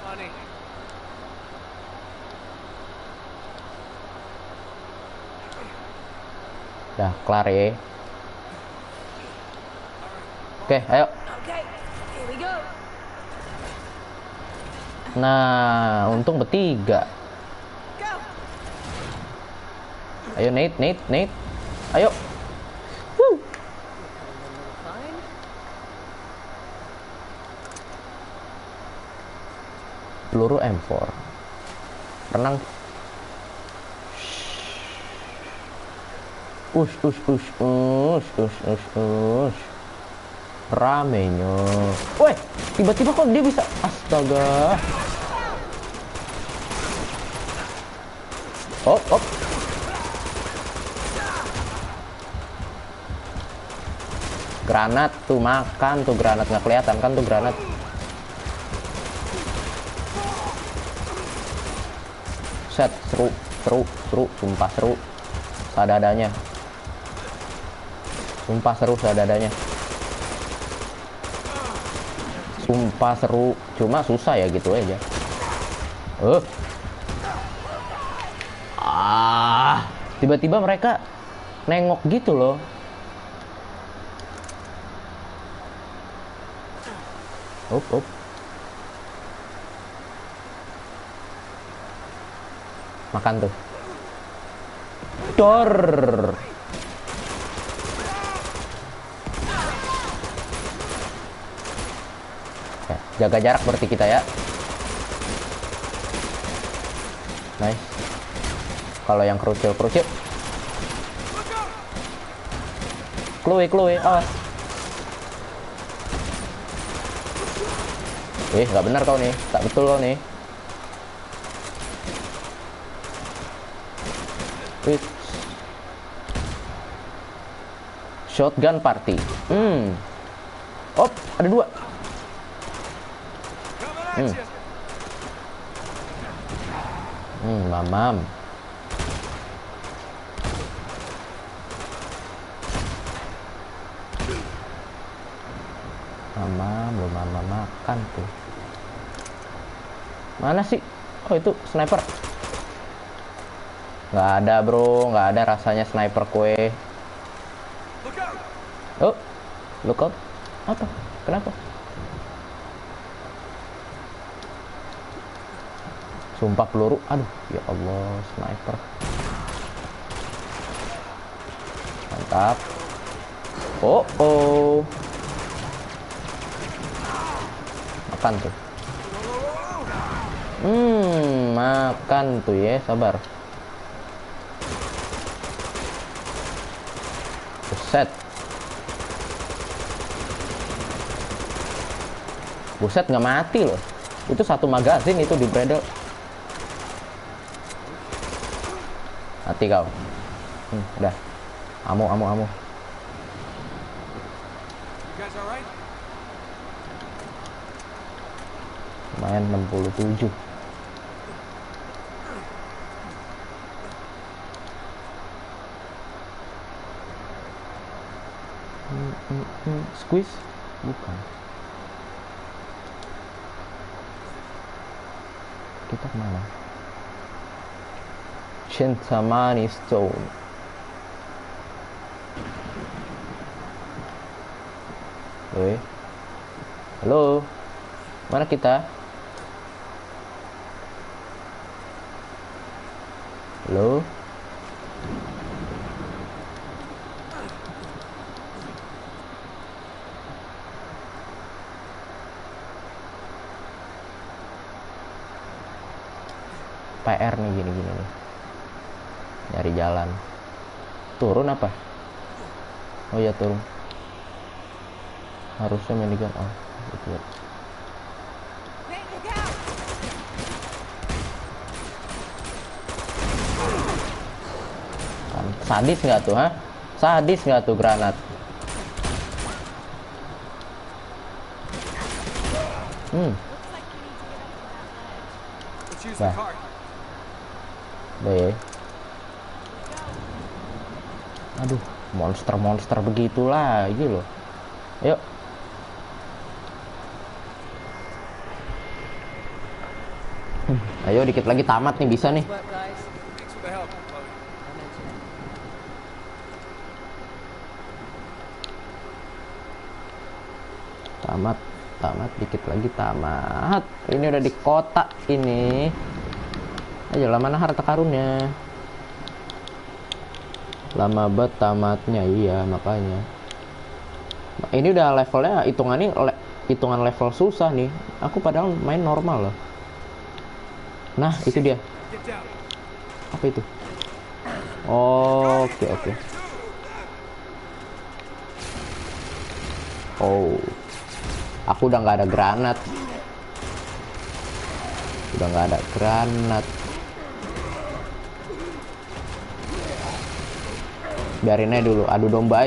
Funny. Dah, kelar ya. Oke, ayo. Okay, here we go. Nah, untung bertiga. Ayo, Nate. Ayo. Fine. Peluru M4. Renang. Ramenya. Woi, tiba-tiba kok dia bisa? Astaga. Op. Granat tuh, makan tuh granat, nggak kelihatan kan tuh granat. Set, seru, sumpah seru. Sadadanya. Sumpah seru. Cuma susah ya gitu aja. Tiba-tiba mereka nengok gitu loh. Op. Makan tuh. Dor. Jaga jarak berarti kita ya. Nice. Kalau yang kerucil. Chloe, awas. Nggak benar kau nih. Tak betul kau nih. Shotgun party. Ada 2. Mamam. Mama makan tuh. Mana sih? Oh, itu sniper. Nggak ada, bro. Nggak ada rasanya sniper kue. Oh, look out. Apa? Kenapa? Sumpah peluru. Aduh, ya Allah, sniper. Mantap. Oh. Makan tuh. Makan tuh ya, sabar. Buset, nggak mati loh. Itu 1 magazin itu di bredel. Mati kau. Udah. Amo. Lumayan 67. Squeeze? Bukan. Kita kemana? Chintamani Stone. Halo. Mana kita? Halo. PR nih gini nih. Nyari jalan. Turun apa? Oh ya, turun. Harusnya minigun. Oh, gitu. Sadis nggak tuh, ha? Sadis nggak tuh granat? Nah. Deh. Aduh, monster begitulah, gitu loh. Ayo. Ayo, dikit lagi tamat nih, bisa nih. Tamat, dikit lagi tamat. Ini udah di kota ini. Ayo lah, mana harta karunnya? Lama banget tamatnya, iya makanya. Ini udah levelnya, hitungan level susah nih. Aku padahal main normal loh. Nah, itu dia. Apa itu? Oke. Oh. Aku udah nggak ada granat. Biarin aja dulu, adu domba.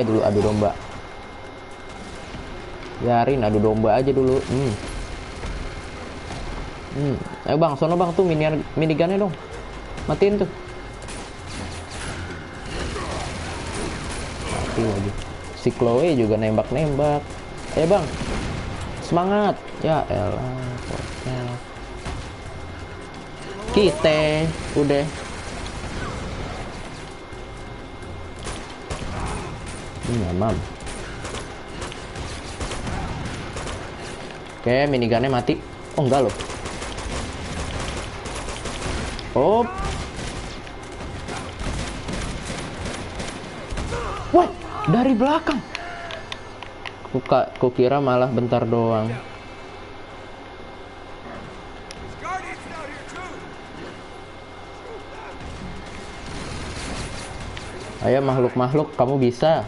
Biarin adu domba aja dulu. Ayo bang, sono bang, tuh minigunnya dong. Matiin tuh. Mati lagi. Si Chloe juga nembak. Ayo bang, semangat. Ya elah, hotel. Kita udah. Mamam. Oke, minigunnya mati. Oh enggak loh. Oh. Wah, dari belakang. Kukira malah bentar doang. Ayo makhluk-makhluk, kamu bisa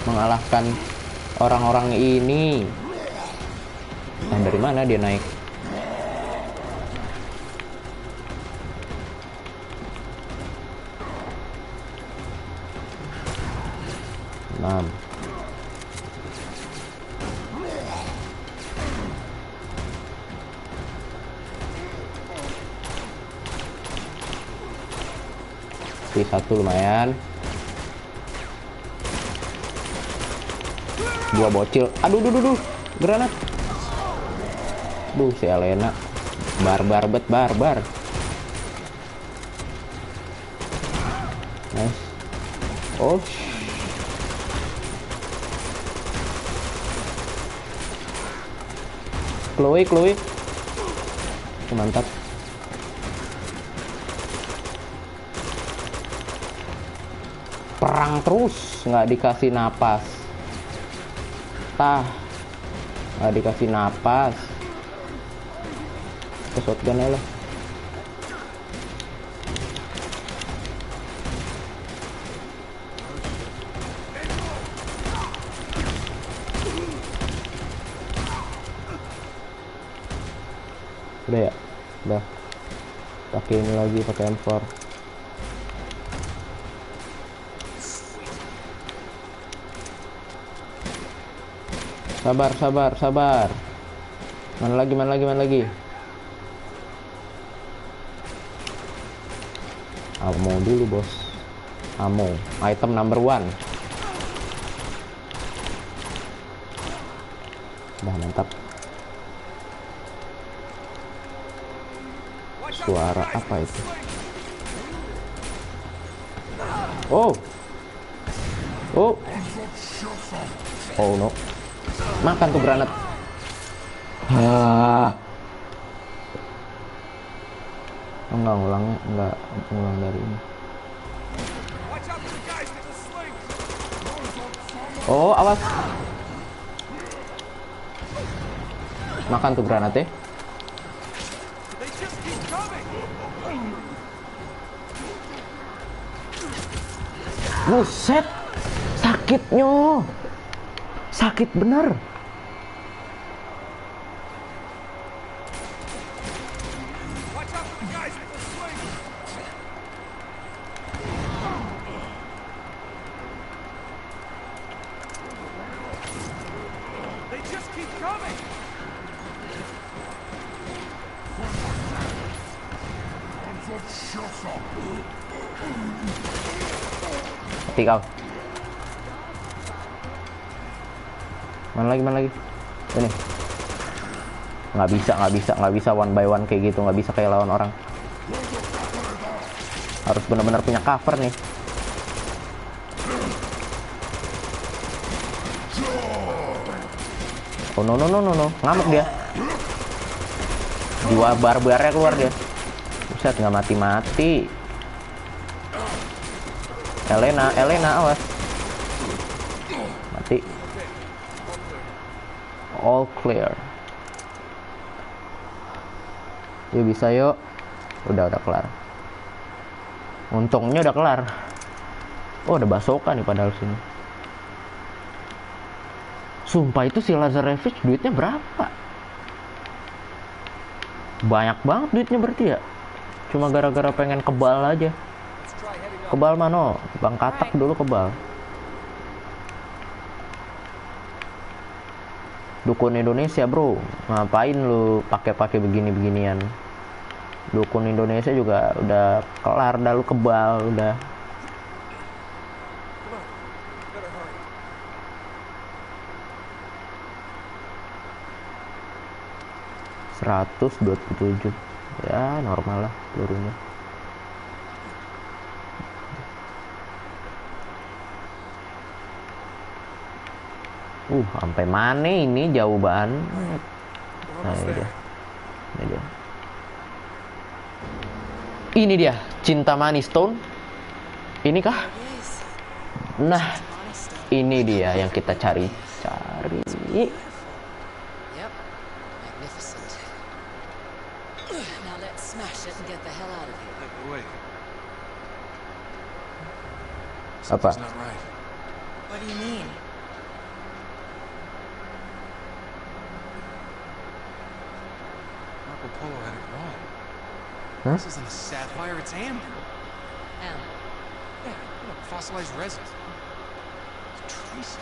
mengalahkan orang-orang ini. Nah, dari mana dia naik? Enam. Satu lumayan. 2 bocil. Aduh, granat. Duh, si Elena. Barbar. Nice. Oh. Chloe. Mantap. Perang terus, nggak dikasih napas. Nggak dikasih napas. Ke shotgun aja lah. Udah ya? Udah. Pakai ini lagi, pakai M4. Sabar. Mana lagi? Ammo dulu, bos. Ammo. Item number 1. Udah, mantap. Suara apa itu? Oh no. Makan tuh granat. Enggak ngulang dari ini. Oh, awas. Makan tuh granatnya. Buset, sakitnya. Sakit bener. Mati kau. Mana lagi? Ini. Nggak bisa one by one kayak gitu, nggak bisa kayak lawan orang. Harus benar-benar punya cover nih. Oh no, ngamuk dia. Jiwa barbarnya keluar dia. Buset, nggak mati. Elena, awas. Mati. All clear. Yuk, bisa yuk. Udah kelar. Untungnya udah kelar. Oh, ada basoka nih padahal sini. Sumpah, itu si Lazarevich duitnya berapa? Banyak banget duitnya berarti ya. Cuma gara-gara pengen kebal aja. Kebal mano? Bang Katak dulu kebal. Dukun Indonesia, bro. Ngapain lu pakai begini-beginian? Dukun Indonesia juga udah kelar, dah lu kebal udah. $127. Ya, normal lah pelurunya. Sampai mana ini jauh banget. Nah, ini dia Cintamani Stone. Ini kah? Nah, ini dia yang kita cari. Yep, magnificent. Now let's smash it and get the hell out of here. Wait. Apa? Something's not right. What do you mean? Marco Polo had it wrong. Huh? This isn't a sapphire, it's amber. Amber. Yeah, look, fossilized resin. It's traces.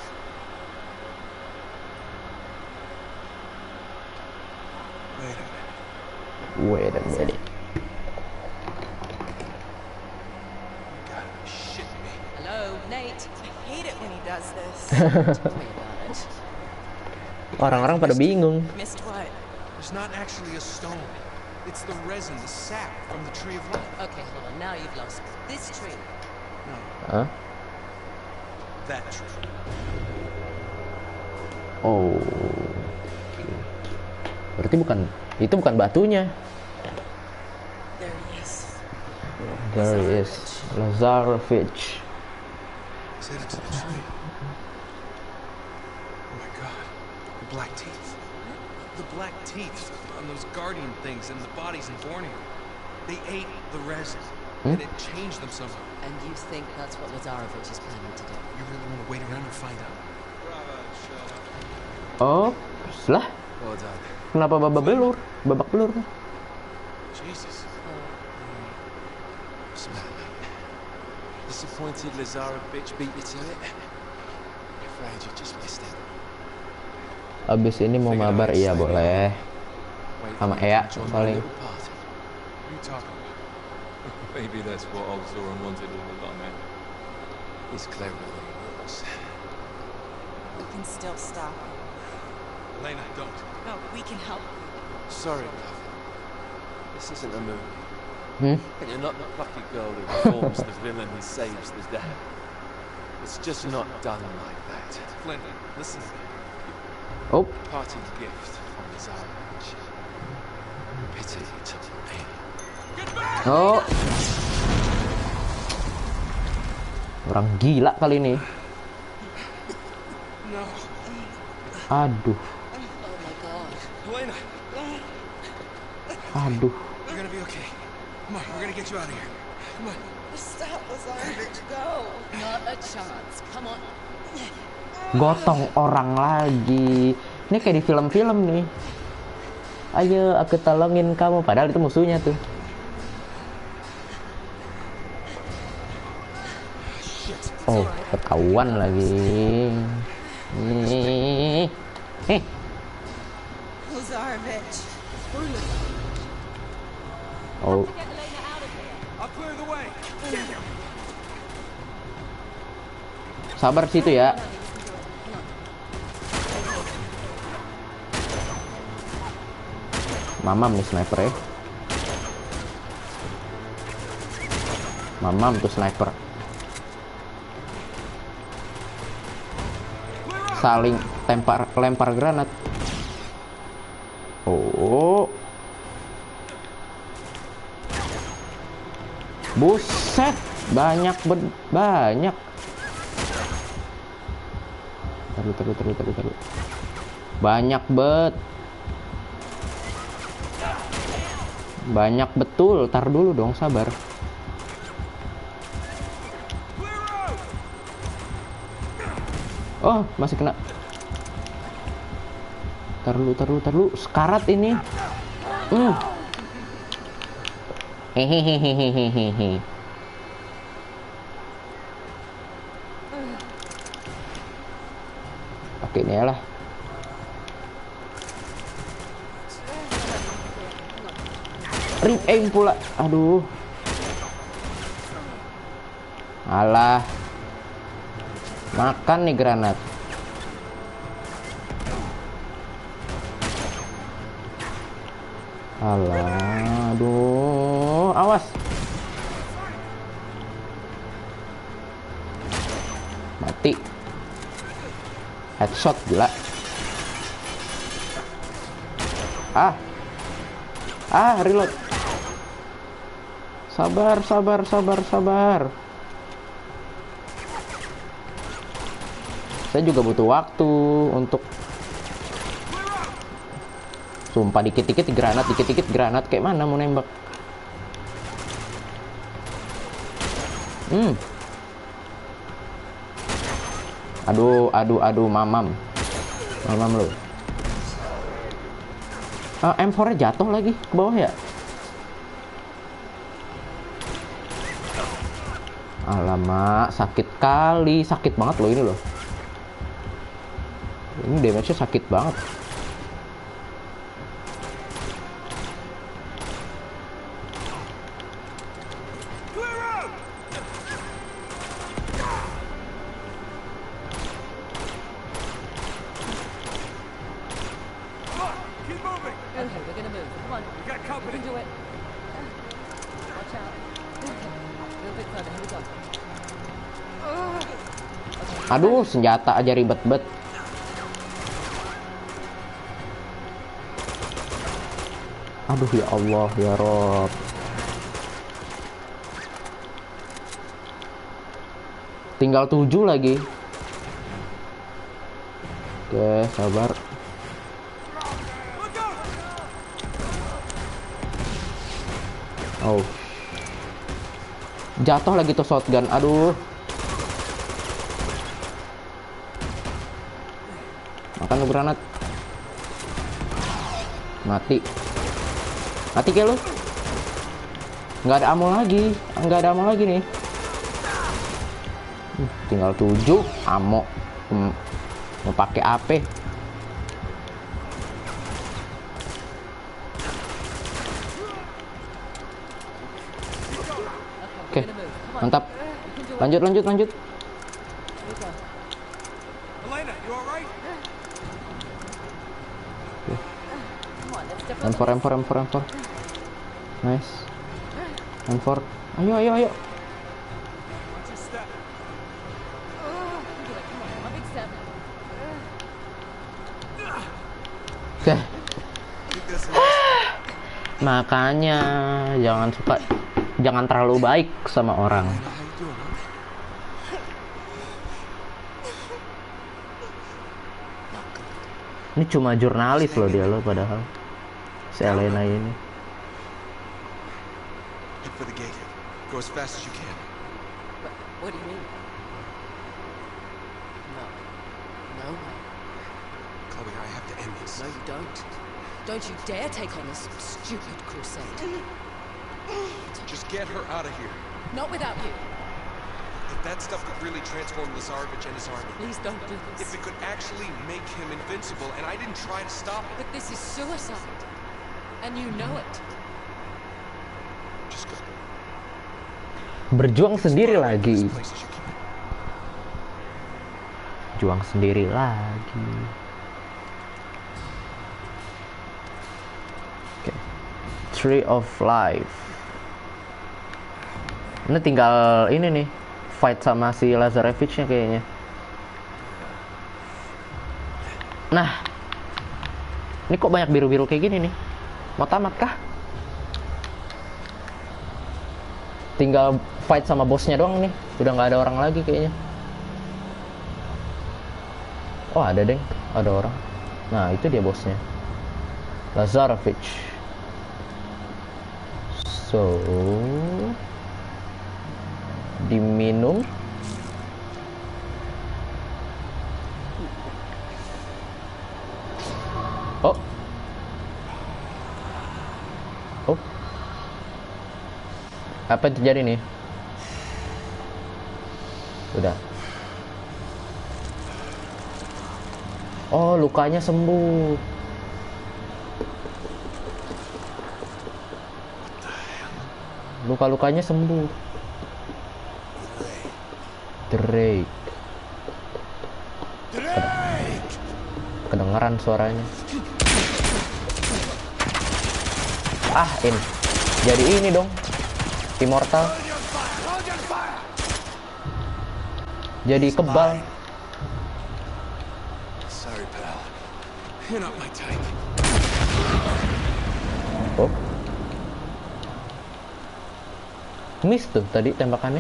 Wait a minute. Wait a minute. You gotta be shitting me. Hello, Nate. I hate it when he does this. Tell me about it. Orang-orang pada bingung. Missed what? There's not actually a stone. It's the resin, the sap from the tree of life. Okay, hold on. Now you've lost me. This tree. No, Hah? that tree. Oh. Berarti itu bukan batunya. There he is. There he is. Lazarevich. He's headed to the tree. Oh my god. The black teeth. The black teeth on those guardian things and the bodies in Borneo. They ate the resin. And it changed them somehow. And you think that's what Lazarevich is planning to do? You really want to wait around and find out? Oh, lah. Well done. Kenapa babak belur? Jesus. What's the matter, mate? Disappointed Lazarevich beat you to it? Afraid you just missed it. Abis ini mau mabar, iya boleh. Wait Sama for me Ea to join my paling. little party. What are you talking about? Maybe that's what old Zoran wanted all along, man. He's cleverer than he looks. We can still stop him. Elena, don't. No, we can help. Sorry, love. This isn't a movie. Hmm? And you're not the plucky girl who reforms the villain and saves the dad. It's just not done like that. Flynn, listen to me. Oh, Parting gift from Lazarevich. Pity he took me. oh. Orang gila kali ini. No. Aduh, Oh my god. Elena, aduh. you're gonna be okay. Come on, we're gonna get you out of here. Come on. Stop, Lazarevich, go. Not a chance. Come on. Gotong orang lagi. Ini kayak di film-film nih. Ayo, aku tolongin kamu. Padahal itu musuhnya tuh. Oh, ketahuan lagi. Lazarevich. Oh, Get Elena out of here. I'll clear the way. sabar situ ya. Mamam nih sniper ya. Mamam tuh sniper. Saling lempar granat. Oh. Buset, banyak. Taruh. Banyak banyak betul. Tar dulu dong, sabar. Oh, masih kena. Taruh. Sekarat ini. Hehehehehehe. Pakai ini ya lah. Rip aim pula. Aduh. Alah. Makan nih granat. Alah. Aduh. Awas. Mati. Headshot gila. Reload. Sabar. Saya juga butuh waktu untuk sumpah dikit-dikit granat kayak mana mau nembak. Aduh, mamam lu. M4-nya jatuh lagi ke bawah ya. Alamak, sakit kali, sakit banget loh ini loh. Ini damage-nya sakit banget. Okay, we're gonna move. Come on. We got You company. can do it. Watch out. A little bit further. Here we go. Aduh, senjata aja ribet bet. Aduh ya Allah ya Rob. Tinggal 7 lagi. Oke, sabar. Oh. Jatuh lagi tuh shotgun. Aduh. Makan lu granat. Mati. Mati kayak lu. Nggak ada ammo lagi nih. Tinggal 7 ammo. Mau pakai AP. Oke, mantap. Lanjut. Elena, you alright? M4. Nice. M4. Ayo. Watch your step. One big step. Oke. Makanya jangan terlalu baik sama orang. Ini cuma jurnalis loh dia loh padahal. Si Elena ini. Head for the gate. Go as fast as you can. What do you mean? No way. Chloe, I have to end this. No, you don't. Don't you dare take on this stupid crusade. Just get her out of here. Not without you. If that stuff could really transform Lazarevich and his army, Please don't do if this. it could actually make him invincible, and I didn't try to stop it, But this is suicide. And you know it. just go. Berjuang sendiri lagi. As places you can. Juang sendiri lagi. Oke. Tree of Life. Ini tinggal ini nih, fight sama si Lazarevich-nya kayaknya. Nah, ini kok banyak biru-biru kayak gini nih? Mau tamat kah? Tinggal fight sama bosnya doang nih. Udah nggak ada orang lagi kayaknya. Oh ada deng, ada orang. Nah itu dia bosnya, Lazarevich. So diminum. Oh. Apa yang terjadi nih? Udah. Oh, lukanya sembuh. Luka-lukanya sembuh. Drake. Kedengeran suaranya. Ini. Jadi ini dong. Immortal. Jadi kebal. Sorry, pal. You're not my type. Oh. Miss tuh tadi tembakannya.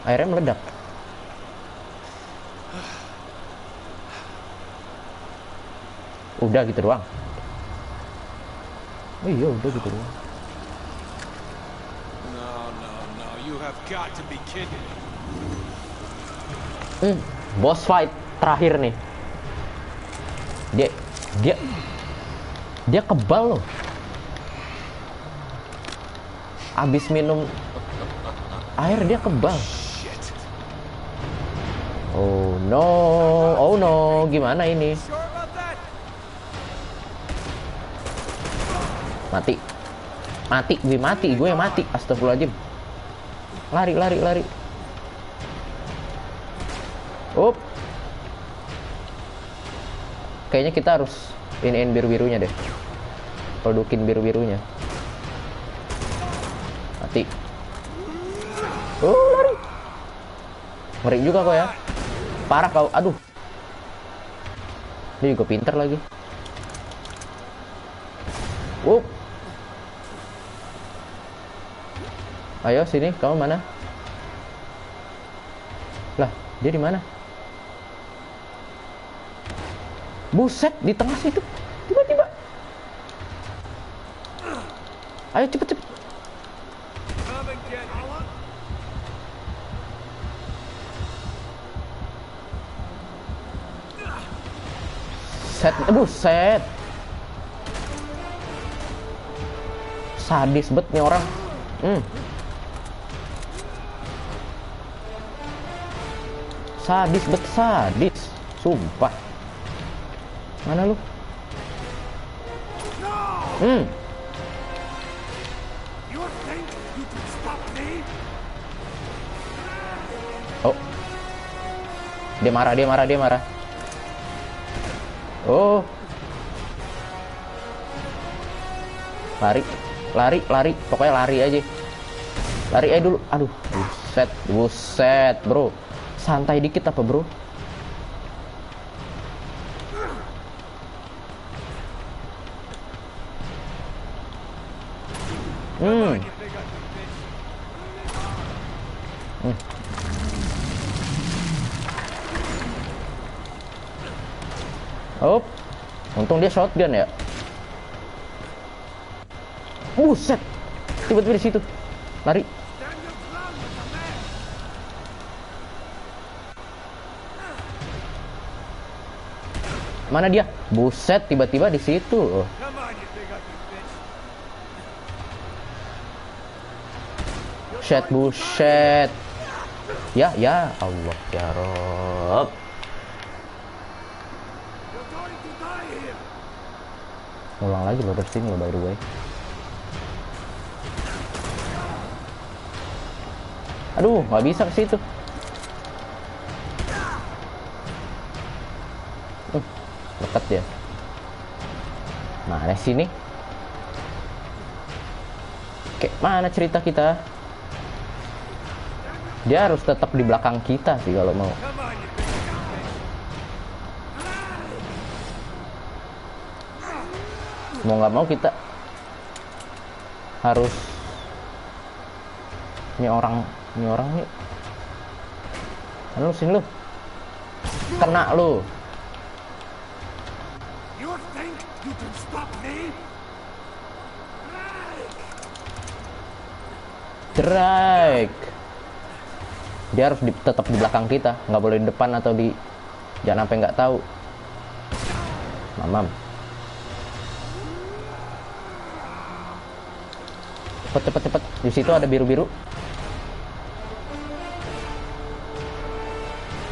Airnya meledak. Udah gitu doang. Oh iya udah gitu doang. No. You have got to be kidding me. Boss fight terakhir nih. Dia kebal loh. Abis minum air dia kebal. Oh no, gimana ini? Mati, gue yang mati. Astagfirullahaladzim. Lari. Up. Kayaknya kita harus iniin biru-birunya deh. Produkin biru-birunya. Mati. Lari. Ngeri juga kau ya. Parah kau. Aduh. Dia juga pinter lagi. Ayo sini, kamu mana? Lah, dia di mana? Buset, di tengah situ. Tiba-tiba. Ayo cepet. Buset. Sadis bet nih orang. Sadis. Sumpah. Mana lu? Oh. Dia marah. Oh. Lari. Pokoknya lari aja. Lari aja dulu. Aduh, buset, bro. Santai dikit apa, bro? Oh, untung dia shotgun ya. Buset, tiba-tiba di situ. Lari. Mana dia? Buset, tiba-tiba di situ. Buset. Ya Allah, ya Rob. Ulang lagi lo dari sini lo, by the way. Aduh, nggak bisa ke situ. Dekat dia. Mana sini? Kayak mana cerita kita? Dia harus tetap di belakang kita sih kalau mau. Mau nggak mau kita harus ini orang nih. Lu sini lu. Kena lu. Drake. Dia harus tetap di belakang kita, nggak boleh di depan atau di, jangan sampai nggak tahu. Mamam. Cepet. Di situ ada biru-biru.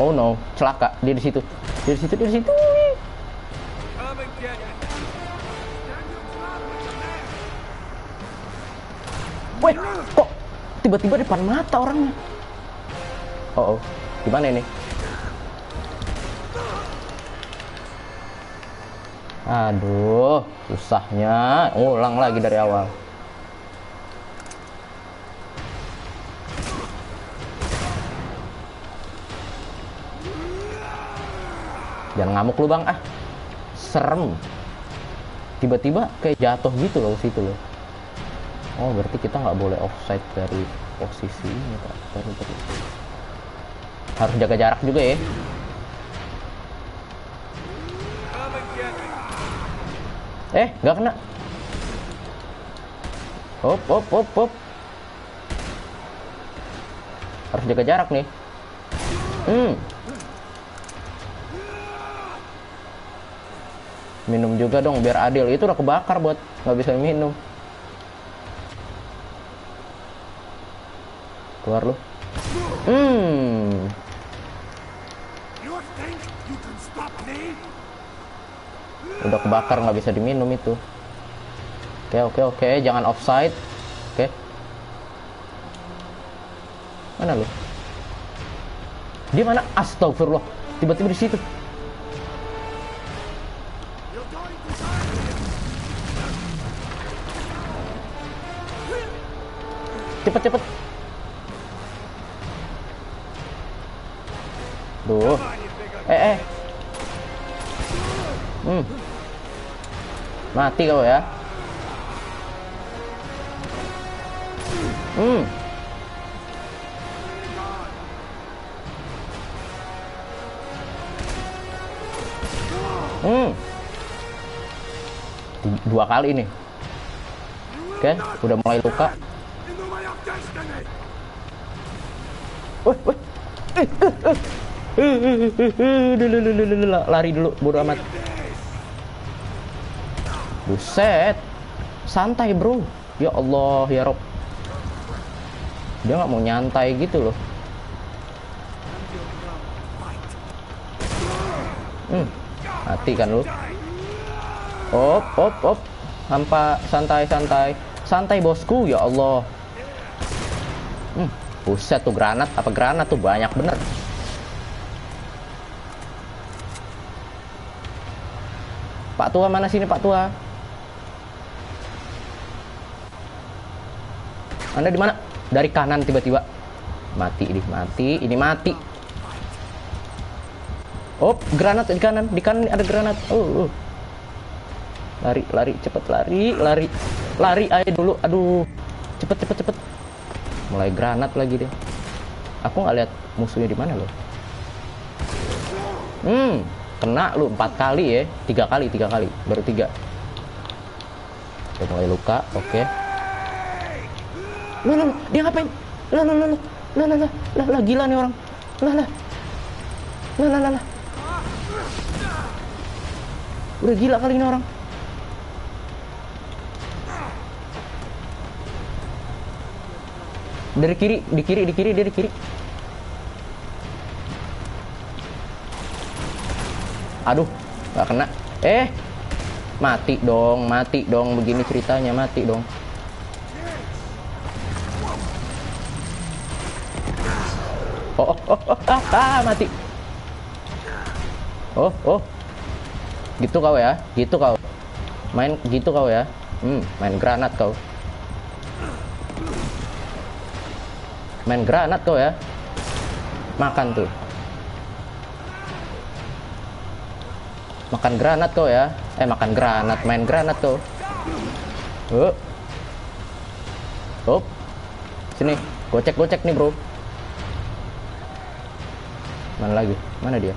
Oh no, celaka. Dia di situ. Woi, kok tiba-tiba depan mata orangnya? Oh, gimana ini? Aduh, susahnya. Ulang lagi dari awal. Jangan ngamuk lu bang, serem. Tiba-tiba kayak jatuh gitu loh situ loh. Oh, berarti kita nggak boleh offside dari posisi ini, Pak. Harus jaga jarak juga ya. Nggak kena. Hop. Harus jaga jarak nih. Minum juga dong biar adil. Itu udah kebakar buat nggak bisa minum. Keluar lu. Udah kebakar nggak bisa diminum itu. Oke, jangan offside. Oke. Mana lu? Dia mana? Astagfirullah. Tiba-tiba di situ. Cepet. Duh. Mati kau ya. Dua kali nih. Oke, udah mulai luka. Lari dulu, bodo amat. Buset, santai bro. Ya Allah, ya Rob. Dia nggak mau nyantai gitu loh. Mati kan lu. Op. Hampa, santai bosku. Ya Allah. Buset tuh granat. Apa granat tuh banyak bener. Pak Tua mana sini Pak Tua? Anda di mana? Dari kanan tiba-tiba. Mati. Ini mati. Oh, granat di kanan. Di kanan ada granat. Lari, cepet lari aja dulu. Aduh. Cepet. Mulai granat lagi deh. Aku nggak lihat musuhnya di mana loh. Kena lu 4 kali ya. 3 kali. Baru 3. Udah mulai luka. Oke. Loh, dia ngapain? Lah, gila nih orang. Lah. Udah gila kali ini orang. Dari kiri, di kiri, dia di kiri. Aduh, nggak kena. Mati dong. Begini ceritanya, mati dong. Mati. Gitu kau ya, main gitu kau ya. Main granat kau ya. Makan tuh. Makan granat kau ya. Main granat kau. Sini, gocek nih bro. Mana lagi? Mana dia?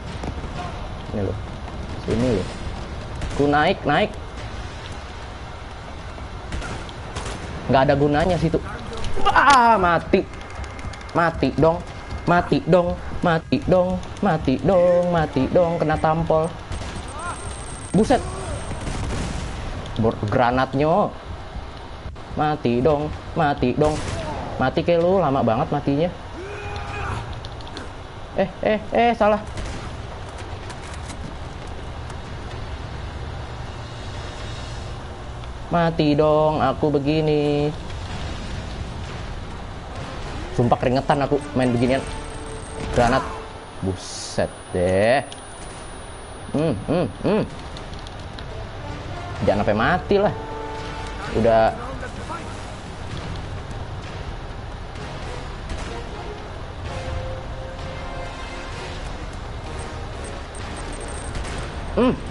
Ini loh. Sini loh. Ku naik. Nggak ada gunanya situ. Mati dong. Kena tampol. Buset. Granatnya. Mati dong. Mati kayak lu, lama banget matinya. Salah. Mati dong, aku begini. Sumpah keringetan aku main beginian. Granat. Buset deh. Jangan sampai mati lah. Udah.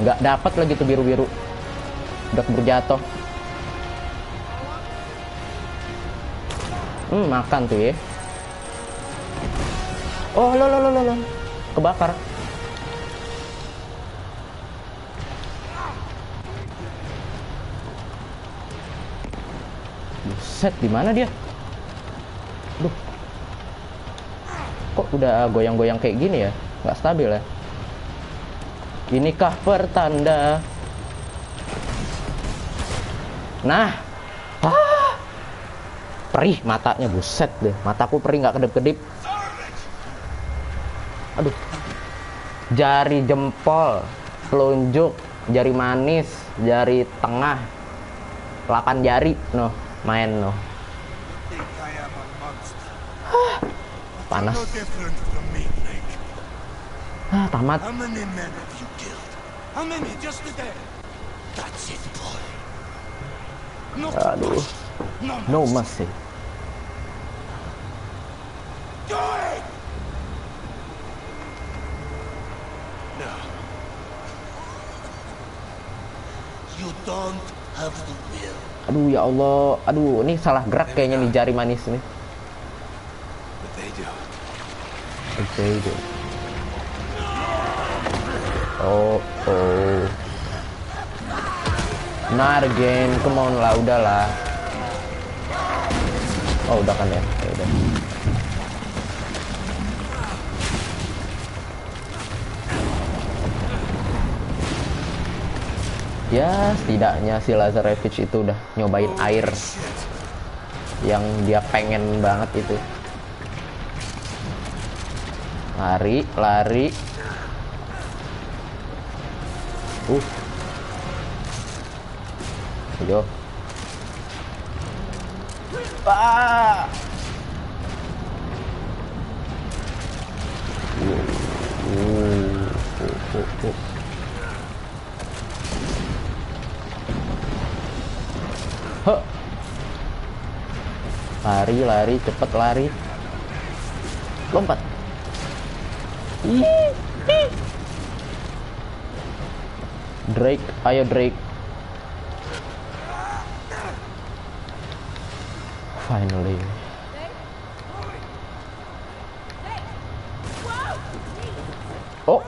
Nggak dapat lagi tuh biru-biru. Udah keburu jatuh. Makan tuh ya. Oh, lo. Kebakar. Buset, di mana dia? Duh. Kok udah goyang-goyang kayak gini ya? Nggak stabil ya? Inikah pertanda Nah, perih matanya, buset deh, mataku perih nggak kedip-kedip. Aduh, jari jempol, telunjuk, jari manis, jari tengah, 8 jari, noh, main noh. Think I am a monster. Panas. No different from me, Blake. Tamat. How many men have you killed? How many just today? That's it, boy. No Aduh, mercy. no mercy. Do it! No. You don't have the will. Aduh ya Allah, aduh ini salah gerak kayaknya nih jari manis nih. But they do. Oke itu. Oh. Not again, come on lah, udahlah. Oh udah kan ya, udah. Ya setidaknya si Lazarevich itu udah nyobain air yang dia pengen banget itu. Lari. Ayo. Lari, cepet lari. Lompat. Drake, ayo Drake. Finally. Oh.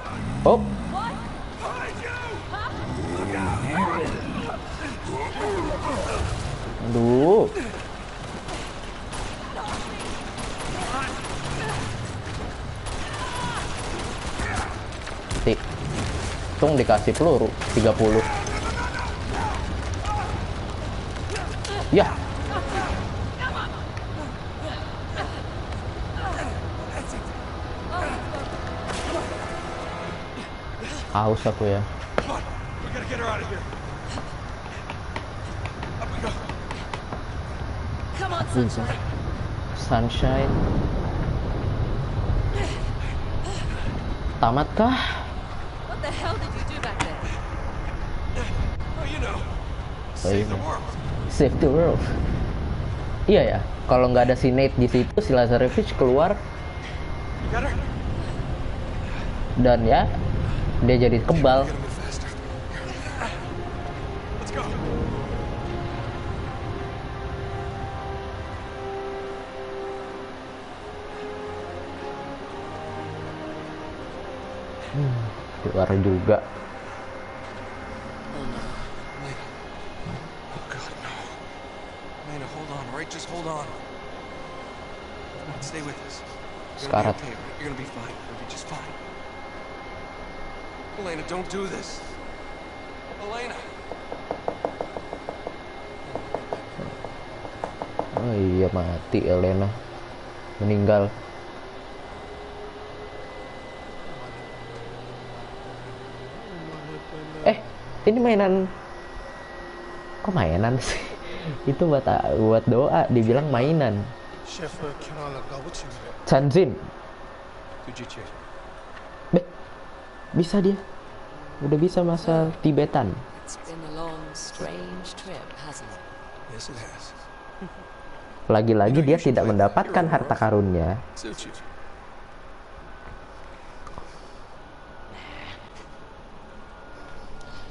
Aduh. Tung dikasih peluru 30. Ya. Haus aku ya. Sunshine. Tamatkah? What the hell did you do back there? Oh, you know, Oh, save iya. the world. Save the world. Iya ya, kalau nggak ada si Nate di situ, si Lazarevich keluar You got her? dan ya dia jadi kebal. Gotta move faster. Let's go. Keluar juga. Oh God, no. Lena, hold on, all right? Just hold on. Come on, stay with us. You're gonna Sekarat. be okay. You're gonna be fine. You're gonna be just fine. Elena, don't do this. Elena. Oh iya, mati Elena. Meninggal. Ini mainan. Kok mainan sih? Itu buat doa, dibilang mainan. Chanjin. Bisa dia. Udah bisa masa Tibetan. It's been a long, strange trip, hasn't it? Yes, it has. Lagi-lagi dia tidak mendapatkan harta karunnya. Suits you.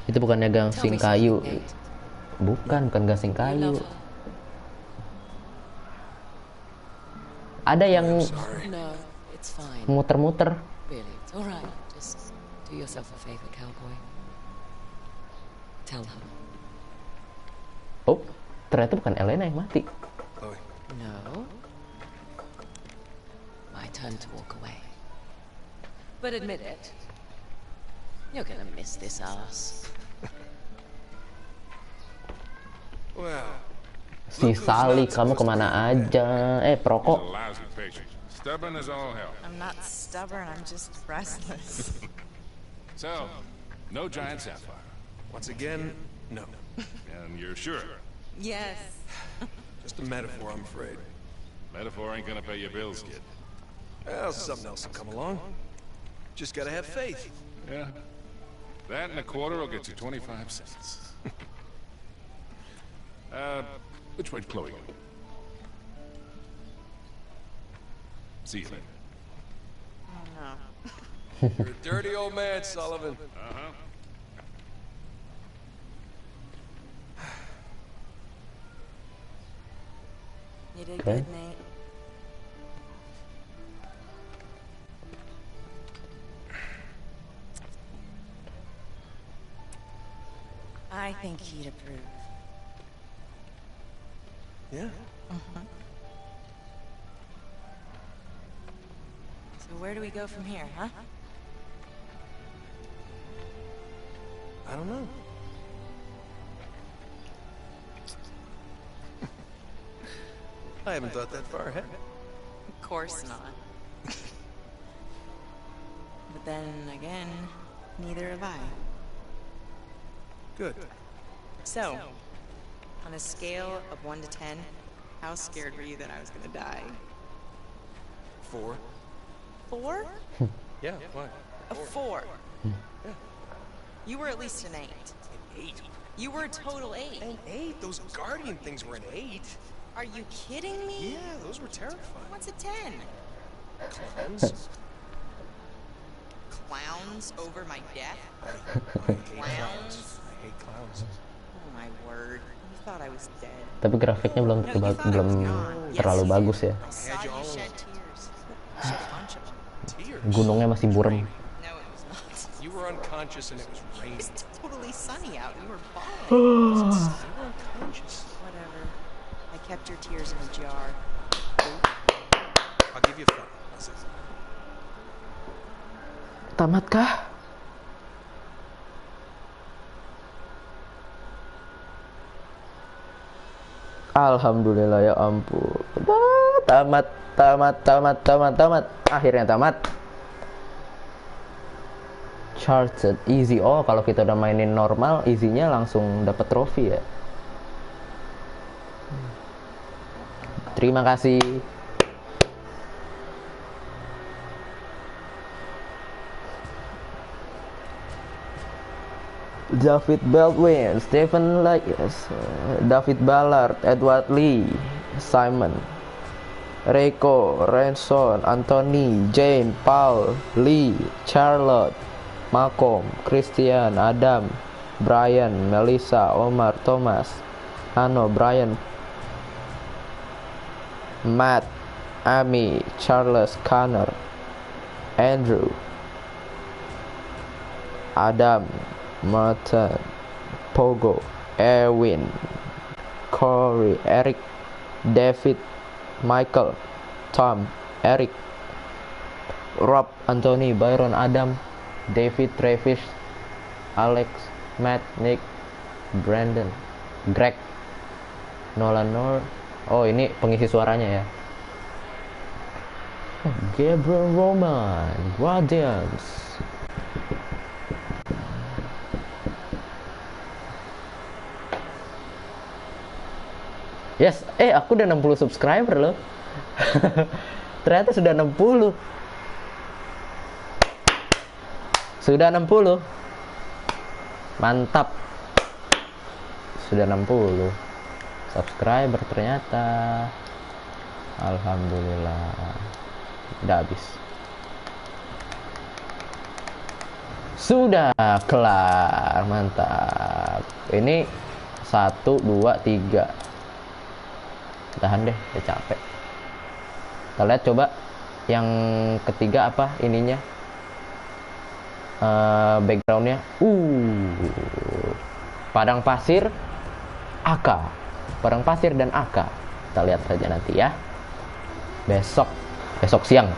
Itu bukannya gangsing kayu. Bukan gangsing You kayu. love her? Ada yang No, it's fine. muter-muter. Really, it's all right. Just do yourself a favor, cowboy. Tell her. Oh, ternyata bukan Elena yang mati. Chloe. No. My turn to walk away. But admit it. You're gonna miss this ass. Well, Si Sally, kamu kemana aja? Perokok. He's a lousy patient. Stubborn as all hell. I'm not stubborn, I'm just restless. So, no giant sapphire. once again, no. And you're sure? Yes. Just a metaphor, I'm afraid. Metaphor ain't gonna pay your bills, kid. Well, something else will come along. Just gotta have faith. Yeah. That and a quarter will get you 25 cents. Which way'd Chloe go? See you later. Oh no. You're a dirty old man, Sullivan. Uh-huh. You did Okay. good, Nate. I think he'd approve. Yeah? So where do we go from here, huh? I don't know. I haven't thought that far ahead. Of course not. But then again, neither have I. Good. So, on a scale of 1 to 10, how scared were you that I was gonna die? 4. 4? Yeah, why? A 4. You were at least an 8. 8. You were a total 8. An 8? Those guardian things were an 8. Are you kidding me? Yeah, those were terrifying. What's a 10? Clowns? Clowns over my death? I hate Clowns? I hate clowns. Oh my word. You thought I was dead. Tapi grafiknya belum No, you thought I was gone. Yes, terlalu you bagus did. ya. I saw Had you you all shed tears. Shed a bunch of them. Tears? Gunungnya masih burem. No, it was not. You were unconscious and it was raining. It's totally sunny out. You were bawling. You were unconscious. Whatever. I kept your tears in a jar. I'll give you 5. How's that? Tamatkah? Alhamdulillah, ya ampun. Tamat. Akhirnya tamat. Charted easy. Oh, kalau kita udah mainin normal, easy-nya langsung dapat trofi ya. Terima kasih. David Baldwin, Stephen Lyas, David Ballard, Edward Lee, Simon, Reiko, Renson, Anthony, Jane, Paul, Lee, Charlotte, Malcolm, Christian, Adam, Brian, Melissa, Omar, Thomas, Ano, Brian, Matt, Amy, Charles, Connor, Andrew, Adam, Martin, Pogo, Erwin, Corey, Eric, David, Michael, Tom, Eric, Rob, Anthony, Byron, Adam, David, Travis, Alex, Matt, Nick, Brandon, Greg, Nolan Nor. Oh, ini pengisi suaranya ya. Gabriel Roman, Guardians. Yes, aku udah 60 subscriber loh. Ternyata sudah 60. Sudah 60. Mantap. Sudah 60 subscriber ternyata. Alhamdulillah. Udah habis. Sudah kelar. Mantap. Ini 1, 2, 3. Tahan deh, udah capek. Kita lihat coba yang ketiga apa ininya, backgroundnya. Padang pasir, AK. Padang pasir dan AK. Kita lihat saja nanti ya. Besok siang.